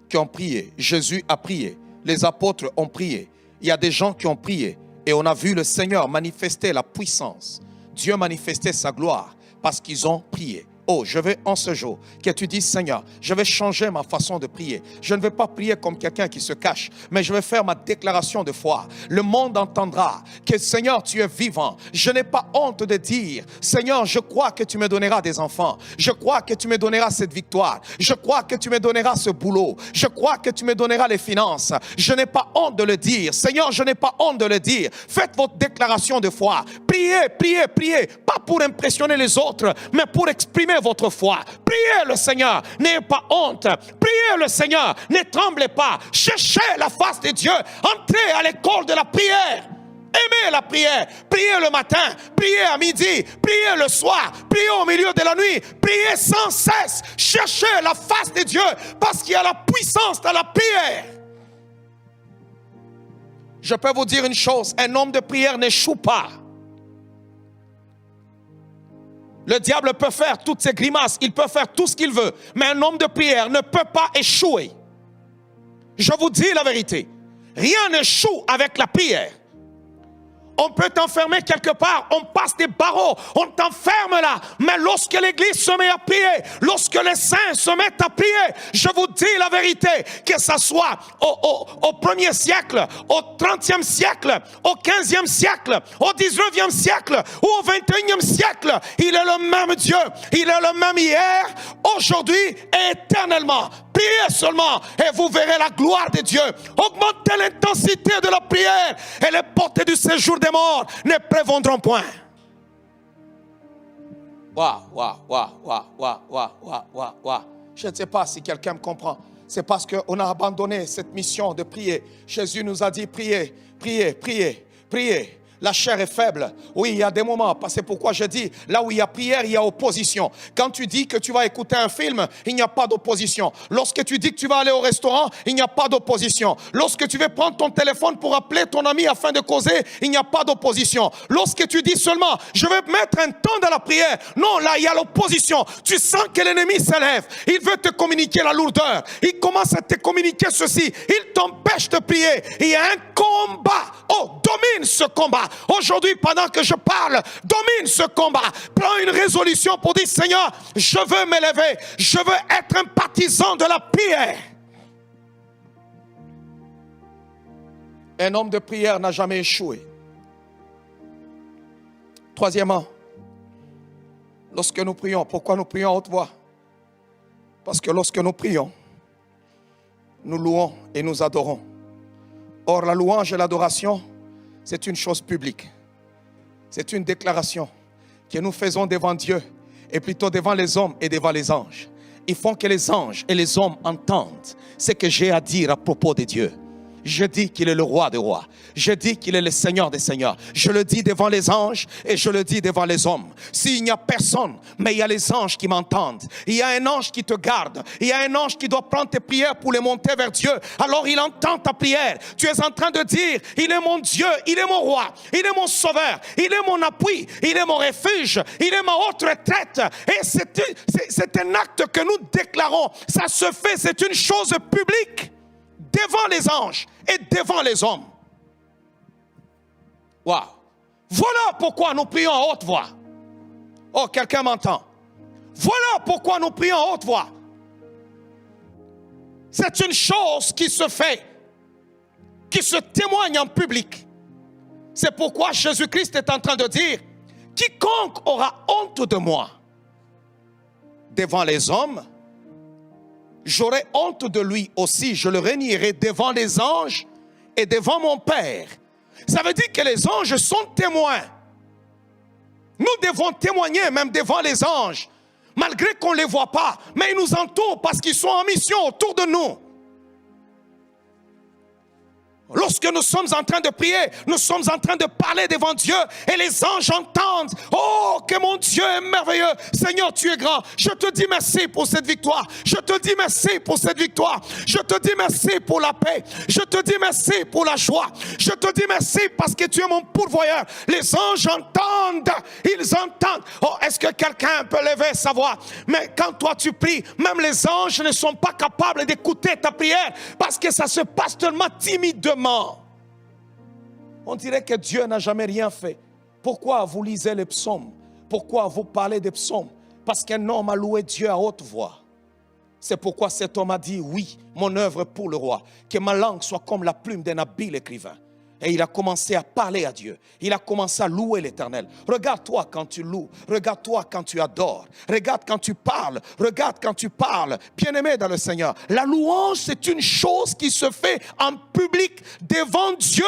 qui ont prié. Jésus a prié. Les apôtres ont prié. Il y a des gens qui ont prié. Et on a vu le Seigneur manifester la puissance. Dieu manifester sa gloire parce qu'ils ont prié. Oh, je veux en ce jour que tu dises, Seigneur, je vais changer ma façon de prier. Je ne vais pas prier comme quelqu'un qui se cache, mais je vais faire ma déclaration de foi. Le monde entendra que, Seigneur, tu es vivant. Je n'ai pas honte de dire, Seigneur, je crois que tu me donneras des enfants. Je crois que tu me donneras cette victoire. Je crois que tu me donneras ce boulot. Je crois que tu me donneras les finances. Je n'ai pas honte de le dire. Seigneur, je n'ai pas honte de le dire. Faites votre déclaration de foi. Priez, priez, priez. Pas pour impressionner les autres, mais pour exprimer votre foi. Priez le Seigneur, n'ayez pas honte. Priez le Seigneur, ne tremblez pas. Cherchez la face de Dieu. Entrez à l'école de la prière. Aimez la prière. Priez le matin, priez à midi, priez le soir, priez au milieu de la nuit. Priez sans cesse. Cherchez la face de Dieu parce qu'il y a la puissance dans la prière. Je peux vous dire une chose, un homme de prière n'échoue pas. Le diable peut faire toutes ses grimaces, il peut faire tout ce qu'il veut, mais un homme de prière ne peut pas échouer. Je vous dis la vérité, rien n'échoue avec la prière. On peut t'enfermer quelque part, on passe des barreaux, on t'enferme là. Mais lorsque l'église se met à prier, lorsque les saints se mettent à prier, je vous dis la vérité, que ça soit au 1er siècle, au 30e siècle, au 15e siècle, au 19e siècle ou au 21e siècle, il est le même Dieu, il est le même hier, aujourd'hui et éternellement. Priez seulement et vous verrez la gloire de Dieu. Augmentez l'intensité de la prière et les portes du séjour des morts ne prévaudront point. Je ne sais pas si quelqu'un me comprend. C'est parce qu'on a abandonné cette mission de prier. Jésus nous a dit priez, priez, priez, priez. La chair est faible. Oui, il y a des moments. C'est pourquoi je dis, là où il y a prière, il y a opposition. Quand tu dis que tu vas écouter un film, il n'y a pas d'opposition. Lorsque tu dis que tu vas aller au restaurant, il n'y a pas d'opposition. Lorsque tu veux prendre ton téléphone pour appeler ton ami afin de causer, il n'y a pas d'opposition. Lorsque tu dis seulement, je vais mettre un temps dans la prière, non, là, il y a l'opposition. Tu sens que l'ennemi s'élève. Il veut te communiquer la lourdeur. Il commence à te communiquer ceci. Il t'empêche de prier. Il y a un combat. Oh, domine ce combat. Aujourd'hui, pendant que je parle, domine ce combat. Prends une résolution pour dire, Seigneur, je veux m'élever. Je veux être un partisan de la prière. Un homme de prière n'a jamais échoué. Troisièmement, lorsque nous prions, pourquoi nous prions à haute voix? Parce que lorsque nous prions, nous louons et nous adorons. Or, la louange et l'adoration, c'est une chose publique. C'est une déclaration que nous faisons devant Dieu et plutôt devant les hommes et devant les anges. Il faut que les anges et les hommes entendent ce que j'ai à dire à propos de Dieu. Je dis qu'il est le roi des rois. Je dis qu'il est le Seigneur des seigneurs. Je le dis devant les anges et je le dis devant les hommes. S'il n'y a personne, mais il y a les anges qui m'entendent. Il y a un ange qui te garde. Il y a un ange qui doit prendre tes prières pour les monter vers Dieu. Alors il entend ta prière. Tu es en train de dire, il est mon Dieu, il est mon roi, il est mon sauveur, il est mon appui, il est mon refuge, il est ma haute retraite. Et c'est un acte que nous déclarons. Ça se fait, c'est une chose publique. Devant les anges et devant les hommes. Wow. Voilà pourquoi nous prions à haute voix. Oh, quelqu'un m'entend. Voilà pourquoi nous prions à haute voix. C'est une chose qui se fait, qui se témoigne en public. C'est pourquoi Jésus-Christ est en train de dire, quiconque aura honte de moi devant les hommes, j'aurai honte de lui aussi, je le renierai devant les anges et devant mon Père. Ça veut dire que les anges sont témoins. Nous devons témoigner même devant les anges, malgré qu'on ne les voit pas, mais ils nous entourent parce qu'ils sont en mission autour de nous. Lorsque nous sommes en train de prier, nous sommes en train de parler devant Dieu et les anges entendent. Oh, que mon Dieu est merveilleux. Seigneur, tu es grand. Je te dis merci pour cette victoire. Je te dis merci pour cette victoire. Je te dis merci pour la paix. Je te dis merci pour la joie. Je te dis merci parce que tu es mon pourvoyeur. Les anges entendent. Ils entendent. Oh, est-ce que quelqu'un peut lever sa voix? Mais quand toi tu pries, même les anges ne sont pas capables d'écouter ta prière parce que ça se passe tellement timidement. On dirait que Dieu n'a jamais rien fait. Pourquoi vous lisez les psaumes? Pourquoi vous parlez des psaumes? Parce qu'un homme a loué Dieu à haute voix. C'est pourquoi cet homme a dit, oui, mon œuvre pour le roi, que ma langue soit comme la plume d'un habile écrivain. Et il a commencé à parler à Dieu. Il a commencé à louer l'Éternel. Regarde-toi quand tu loues. Regarde-toi quand tu adores. Regarde quand tu parles. Regarde quand tu parles. Bien-aimé dans le Seigneur, la louange, c'est une chose qui se fait en public devant Dieu,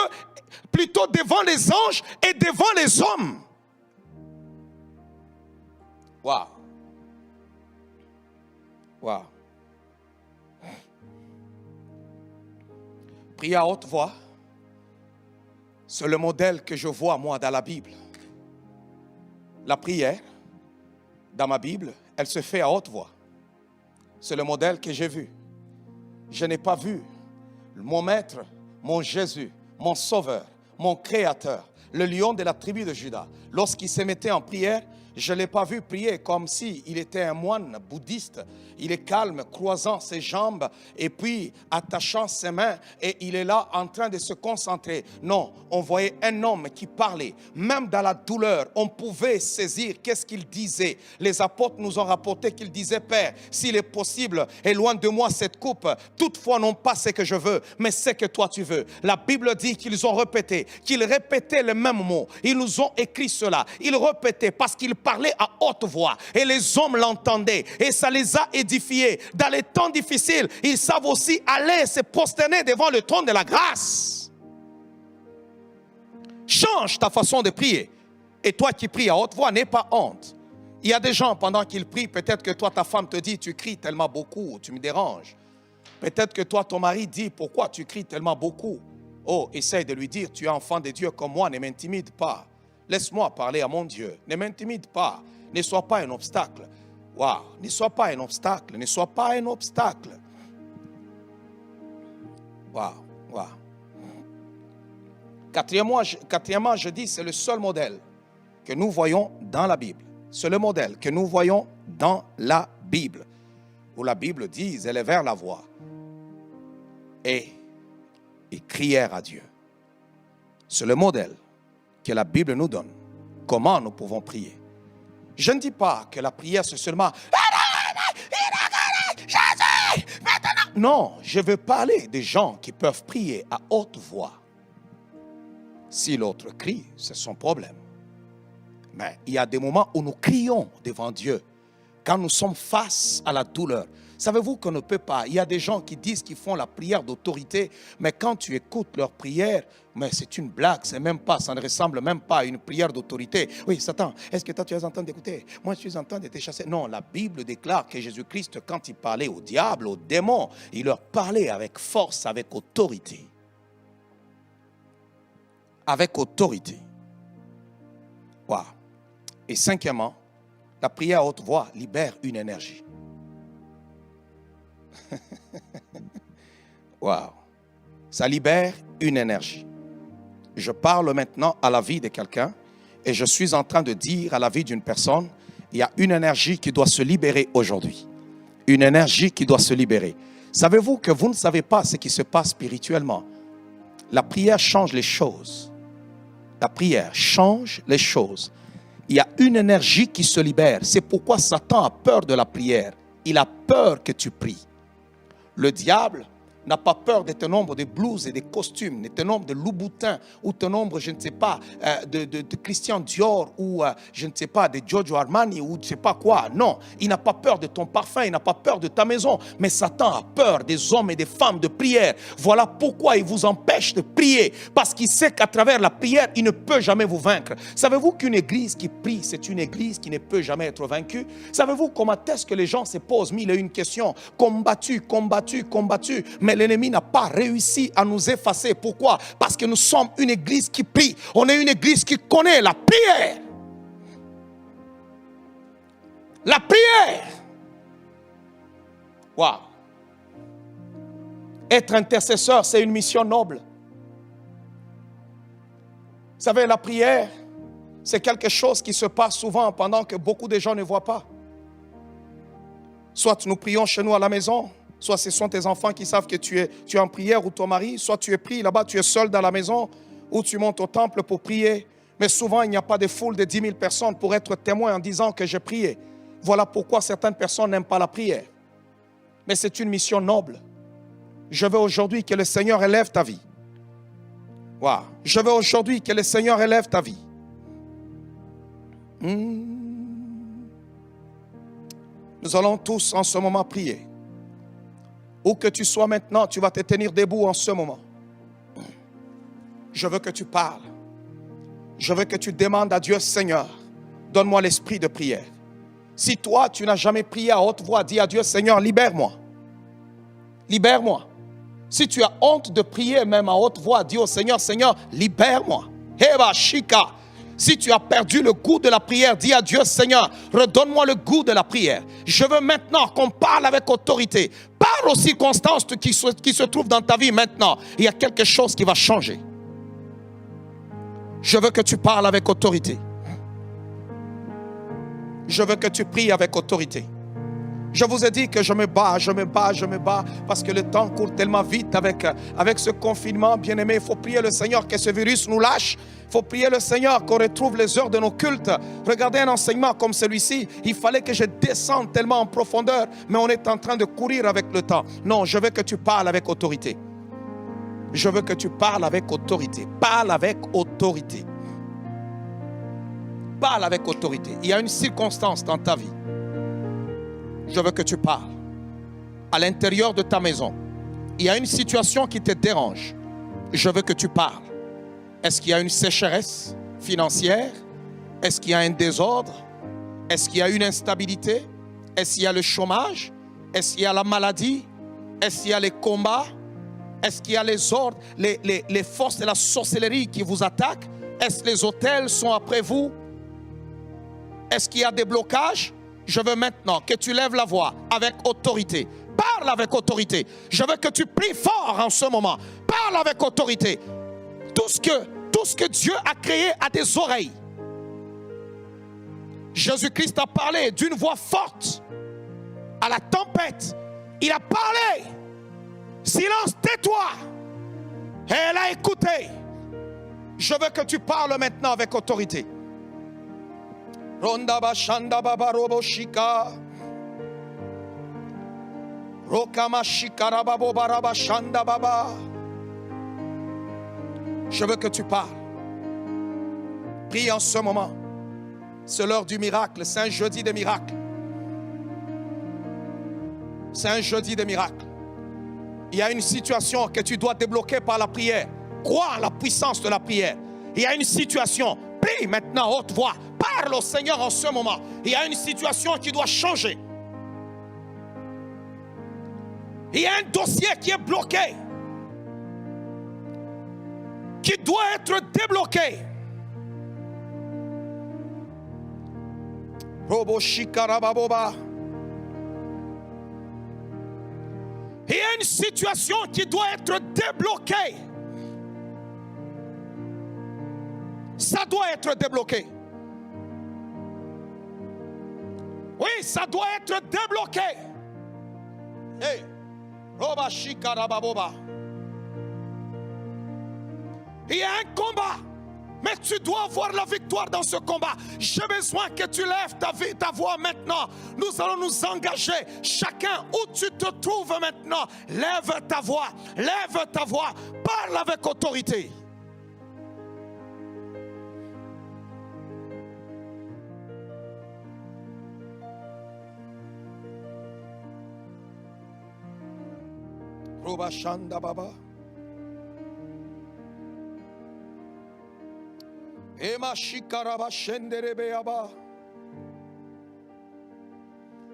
plutôt devant les anges et devant les hommes. Waouh. Waouh. Prier à haute voix. C'est le modèle que je vois, moi, dans la Bible. La prière, dans ma Bible, elle se fait à haute voix. C'est le modèle que j'ai vu. Je n'ai pas vu mon maître, mon Jésus, mon sauveur, mon créateur, le lion de la tribu de Juda. Lorsqu'il se mettait en prière, je ne l'ai pas vu prier comme s'il était un moine bouddhiste. Il est calme, croisant ses jambes et puis attachant ses mains et il est là en train de se concentrer. Non, on voyait un homme qui parlait. Même dans la douleur, on pouvait saisir qu'est-ce qu'il disait. Les apôtres nous ont rapporté qu'il disait, Père, s'il est possible, éloigne de moi cette coupe. Toutefois, non pas ce que je veux, mais ce que toi tu veux. La Bible dit qu'ils ont répété, qu'ils répétaient le même mot. Ils nous ont écrit cela. Ils répétaient parce qu'ils parlaient à haute voix et les hommes l'entendaient et ça les a édifiés. Dans les temps difficiles, ils savent aussi aller se prosterner devant le trône de la grâce. Change ta façon de prier. Et toi qui pries à haute voix, n'aie pas honte. Il y a des gens, pendant qu'ils prient, peut-être que toi, ta femme te dit, tu cries tellement beaucoup, tu me déranges. Peut-être que toi, ton mari dit, pourquoi tu cries tellement beaucoup? Oh, essaye de lui dire, tu es enfant de Dieu comme moi, ne m'intimide pas. Laisse-moi parler à mon Dieu. Ne m'intimide pas. Ne sois pas un obstacle. Waouh. Ne sois pas un obstacle. Ne sois pas un obstacle. Waouh. Waouh. Quatrièmement, je dis, c'est le seul modèle que nous voyons dans la Bible. C'est le modèle que nous voyons dans la Bible. Où la Bible dit, ils élevèrent la voix et ils crièrent à Dieu. C'est le modèle que la Bible nous donne. Comment nous pouvons prier? Je ne dis pas que la prière c'est seulement non, je veux parler des gens qui peuvent prier à haute voix. Si l'autre crie, c'est son problème. Mais il y a des moments où nous crions devant Dieu quand nous sommes face à la douleur. Savez-vous qu'on ne peut pas? Il y a des gens qui disent qu'ils font la prière d'autorité, mais quand tu écoutes leur prière, mais c'est une blague, c'est même pas, ça ne ressemble même pas à une prière d'autorité. Oui, Satan, est-ce que toi tu es en train d'écouter? Moi je suis en train de te chasser. Non, la Bible déclare que Jésus-Christ, quand il parlait au diable, aux démons, il leur parlait avec force, avec autorité. Avec autorité. Wow. Et cinquièmement, la prière à haute voix libère une énergie. Wow. Ça libère une énergie. Je parle maintenant à la vie de quelqu'un et je suis en train de dire à la vie d'une personne, il y a une énergie qui doit se libérer aujourd'hui. Une énergie qui doit se libérer. Savez-vous que vous ne savez pas ce qui se passe spirituellement? La prière change les choses. La prière change les choses. Il y a une énergie qui se libère. C'est pourquoi Satan a peur de la prière. Il a peur que tu pries. Le diable n'a pas peur de ton nombre de blouses et de costumes, de ton nombre de Louboutin ou ton nombre, je ne sais pas, de Christian Dior ou je ne sais pas, de Giorgio Armani ou je ne sais pas quoi. Non, il n'a pas peur de ton parfum, il n'a pas peur de ta maison. Mais Satan a peur des hommes et des femmes de prière. Voilà pourquoi il vous empêche de prier. Parce qu'il sait qu'à travers la prière, il ne peut jamais vous vaincre. Savez-vous qu'une église qui prie, c'est une église qui ne peut jamais être vaincue? Savez-vous comment est-ce que les gens se posent mille et une questions? Combattu, combattu, combattu. Mais l'ennemi n'a pas réussi à nous effacer. Pourquoi? Parce que nous sommes une église qui prie. On est une église qui connaît la prière. La prière. Waouh. Être intercesseur, c'est une mission noble. Vous savez, la prière, c'est quelque chose qui se passe souvent pendant que beaucoup de gens ne voient pas. Soit nous prions chez nous à la maison, soit ce sont tes enfants qui savent que tu es en prière ou ton mari, soit tu es pris là-bas, tu es seul dans la maison ou tu montes au temple pour prier. Mais souvent, il n'y a pas de foule de 10 000 personnes pour être témoin en disant que j'ai prié. Voilà pourquoi certaines personnes n'aiment pas la prière. Mais c'est une mission noble. Je veux aujourd'hui que le Seigneur élève ta vie. Wow. Je veux aujourd'hui que le Seigneur élève ta vie. Nous allons tous en ce moment prier. Où que tu sois maintenant, tu vas te tenir debout en ce moment. Je veux que tu parles. Je veux que tu demandes à Dieu, Seigneur, donne-moi l'esprit de prière. Si toi, tu n'as jamais prié à haute voix, dis à Dieu, Seigneur, libère-moi. Libère-moi. Si tu as honte de prier même à haute voix, dis au Seigneur, Seigneur, libère-moi. Heba Shika. Si tu as perdu le goût de la prière, dis à Dieu, Seigneur, redonne-moi le goût de la prière. Je veux maintenant qu'on parle avec autorité. Parle aux circonstances qui se trouvent dans ta vie maintenant. Il y a quelque chose qui va changer. Je veux que tu parles avec autorité. Je veux que tu pries avec autorité. Je vous ai dit que je me bats parce que le temps court tellement vite avec ce confinement, bien-aimé. Il faut prier le Seigneur que ce virus nous lâche. Il faut prier le Seigneur qu'on retrouve les heures de nos cultes. Regardez un enseignement comme celui-ci. Il fallait que je descende tellement en profondeur, mais on est en train de courir avec le temps. Non, je veux que tu parles avec autorité. Je veux que tu parles avec autorité. Parle avec autorité. Parle avec autorité. Il y a une circonstance dans ta vie. Je veux que tu parles. À l'intérieur de ta maison, il y a une situation qui te dérange. Je veux que tu parles. Est-ce qu'il y a une sécheresse financière? Est-ce qu'il y a un désordre? Est-ce qu'il y a une instabilité? Est-ce qu'il y a le chômage? Est-ce qu'il y a la maladie? Est-ce qu'il y a les combats? Est-ce qu'il y a les ordres, les forces de la sorcellerie qui vous attaquent? Est-ce que les hôtels sont après vous? Est-ce qu'il y a des blocages? Je veux maintenant que tu lèves la voix avec autorité. Parle avec autorité. Je veux que tu pries fort en ce moment. Parle avec autorité. Tout ce que Dieu a créé a des oreilles. Jésus-Christ a parlé d'une voix forte à la tempête. Il a parlé. Silence, tais-toi. Et elle a écouté. Je veux que tu parles maintenant avec autorité. Ronda bashanda baba robo shika. Rokama shikara babo baraba shanda baba. Je veux que tu parles. Prie en ce moment. C'est l'heure du miracle. C'est un jeudi de miracle. C'est un jeudi de miracle. Il y a une situation que tu dois débloquer par la prière. Crois en la puissance de la prière. Il y a une situation. Prie maintenant haute voix. Parle au Seigneur en ce moment. Il y a une situation qui doit changer. Il y a un dossier qui est bloqué, qui doit être débloqué. Robo shikarababoba. Il y a une situation qui doit être débloquée. Ça doit être débloqué. Oui, ça doit être débloqué. Hey, roba shikarababoba. Il y a un combat, mais tu dois avoir la victoire dans ce combat. J'ai besoin que tu lèves ta voix maintenant. Nous allons nous engager. Chacun où tu te trouves maintenant, lève ta voix. Lève ta voix. Parle avec autorité. Roba shanda baba. Ema shikaraba shenderebeaba.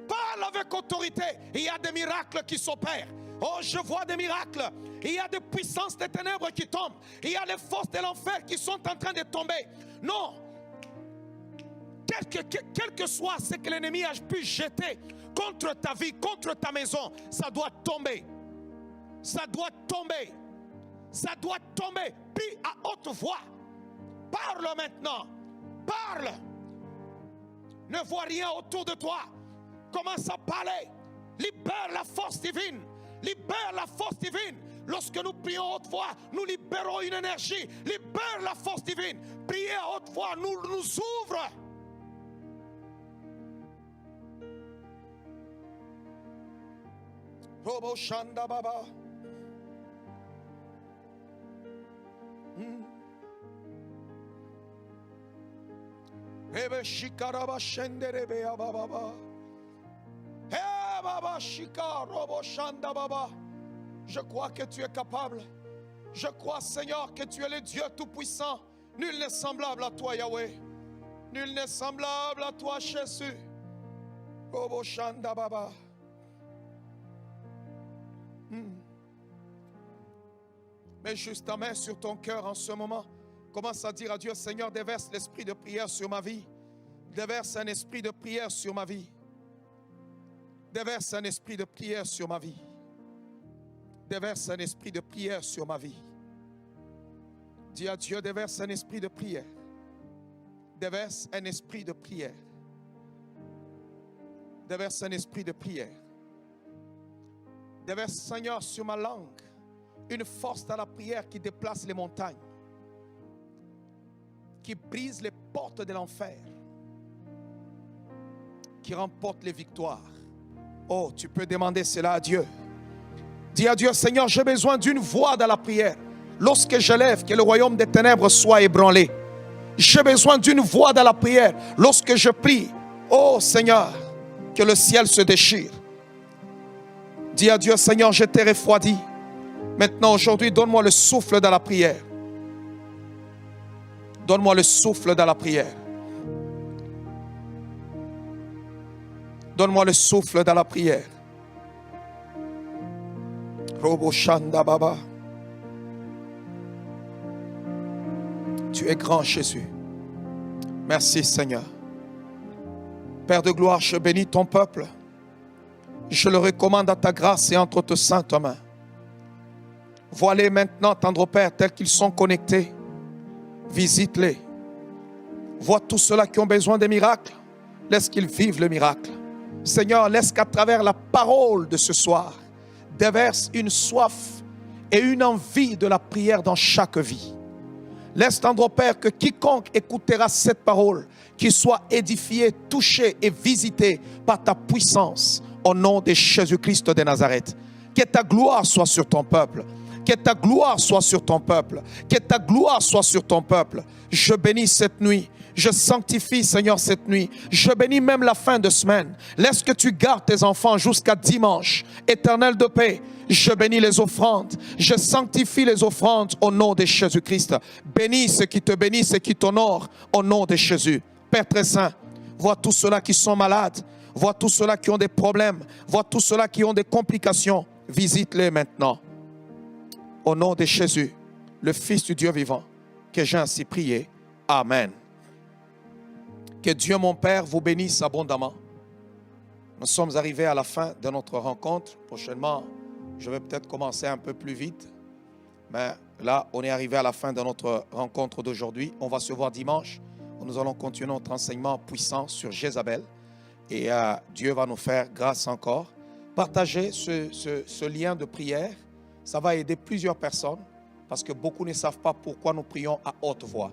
Parle avec autorité. Il y a des miracles qui s'opèrent. Oh, je vois des miracles. Il y a des puissances des ténèbres qui tombent. Il y a les forces de l'enfer qui sont en train de tomber. Non. Quel que soit ce que l'ennemi a pu jeter contre ta vie, contre ta maison, ça doit tomber. Ça doit tomber. Ça doit tomber. Prie à haute voix. Parle maintenant. Parle. Ne vois rien autour de toi. Commence à parler. Libère la force divine. Libère la force divine. Lorsque nous prions à haute voix, nous libérons une énergie. Libère la force divine. Prier à haute voix nous ouvre. Robo Shanda Baba. Ebe Shikaraba Shenderebe Baba. Hey Baba Shika Robo Shanda Baba. Je crois que tu es capable. Je crois, Seigneur, que tu es le Dieu Tout-Puissant. Nul n'est semblable à toi, Yahweh. Nul n'est semblable à toi, Jésus. Robo Shanda Baba. Mets juste ta main sur ton cœur en ce moment. Commence à dire à Dieu, Seigneur, déverse l'esprit de prière sur ma vie. Déverse un esprit de prière sur ma vie. Déverse un esprit de prière sur ma vie. Déverse un esprit de prière sur ma vie. Dis à Dieu, déverse un esprit de prière. Déverse un esprit de prière. Déverse un esprit de prière. Déverse, Seigneur, sur ma langue une force dans la prière qui déplace les montagnes, qui brise les portes de l'enfer, qui remporte les victoires. Oh, tu peux demander cela à Dieu. Dis à Dieu, Seigneur, j'ai besoin d'une voix dans la prière. Lorsque je lève, que le royaume des ténèbres soit ébranlé. J'ai besoin d'une voix dans la prière. Lorsque je prie, oh Seigneur, que le ciel se déchire. Dis à Dieu, Seigneur, je t'ai refroidi. Maintenant, aujourd'hui, donne-moi le souffle dans la prière. Donne-moi le souffle dans la prière. Donne-moi le souffle dans la prière. Robo Shanda Baba. Tu es grand, Jésus. Merci, Seigneur. Père de gloire, je bénis ton peuple. Je le recommande à ta grâce et entre tes saintes mains. Vois-les maintenant, tendre Père, tels qu'ils sont connectés. Visite-les. Vois tous ceux-là qui ont besoin de miracles. Laisse qu'ils vivent le miracle. Seigneur, laisse qu'à travers la parole de ce soir, déverse une soif et une envie de la prière dans chaque vie. Laisse, tendre Père, que quiconque écoutera cette parole, qu'il soit édifié, touché et visité par ta puissance au nom de Jésus-Christ de Nazareth. Que ta gloire soit sur ton peuple. Que ta gloire soit sur ton peuple. Que ta gloire soit sur ton peuple. Je bénis cette nuit. Je sanctifie, Seigneur, cette nuit. Je bénis même la fin de semaine. Laisse que tu gardes tes enfants jusqu'à dimanche. Éternel de paix, je bénis les offrandes. Je sanctifie les offrandes au nom de Jésus-Christ. Bénis ceux qui te bénissent et qui t'honorent au nom de Jésus. Père très saint, vois tous ceux-là qui sont malades. Vois tous ceux-là qui ont des problèmes. Vois tous ceux-là qui ont des complications. Visite-les maintenant. Au nom de Jésus, le Fils du Dieu vivant, que j'ai ainsi prié. Amen. Que Dieu mon Père vous bénisse abondamment. Nous sommes arrivés à la fin de notre rencontre. Prochainement, je vais peut-être commencer un peu plus vite. Mais là, on est arrivé à la fin de notre rencontre d'aujourd'hui. On va se voir dimanche. Nous allons continuer notre enseignement puissant sur Jézabel. Et Dieu va nous faire grâce encore. Partagez ce lien de prière. Ça va aider plusieurs personnes parce que beaucoup ne savent pas pourquoi nous prions à haute voix.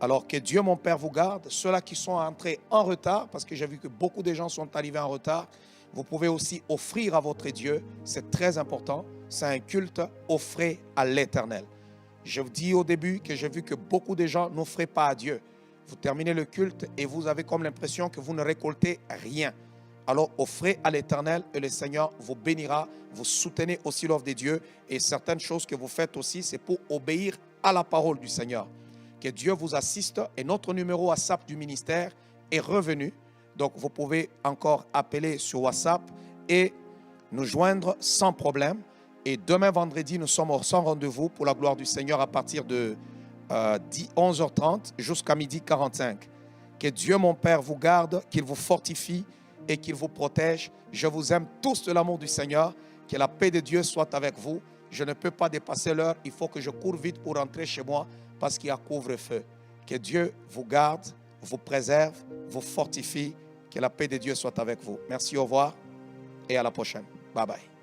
Alors que Dieu mon Père vous garde. Ceux-là qui sont entrés en retard, parce que j'ai vu que beaucoup de gens sont arrivés en retard, vous pouvez aussi offrir à votre Dieu. C'est très important. C'est un culte offré à l'Éternel. Je vous dis au début que j'ai vu que beaucoup de gens n'offraient pas à Dieu. Vous terminez le culte et vous avez comme l'impression que vous ne récoltez rien. Alors offrez à l'Éternel et le Seigneur vous bénira. Vous soutenez aussi l'œuvre de Dieu. Et certaines choses que vous faites aussi, c'est pour obéir à la parole du Seigneur. Que Dieu vous assiste. Et notre numéro WhatsApp du ministère est revenu. Donc vous pouvez encore appeler sur WhatsApp et nous joindre sans problème. Et demain vendredi, nous sommes sans rendez-vous pour la gloire du Seigneur à partir de 11h30 jusqu'à 12h45. Que Dieu mon Père vous garde, qu'il vous fortifie et qu'il vous protège. Je vous aime tous de l'amour du Seigneur. Que la paix de Dieu soit avec vous. Je ne peux pas dépasser l'heure. Il faut que je cours vite pour rentrer chez moi parce qu'il y a couvre-feu. Que Dieu vous garde, vous préserve, vous fortifie. Que la paix de Dieu soit avec vous. Merci, au revoir et à la prochaine. Bye bye.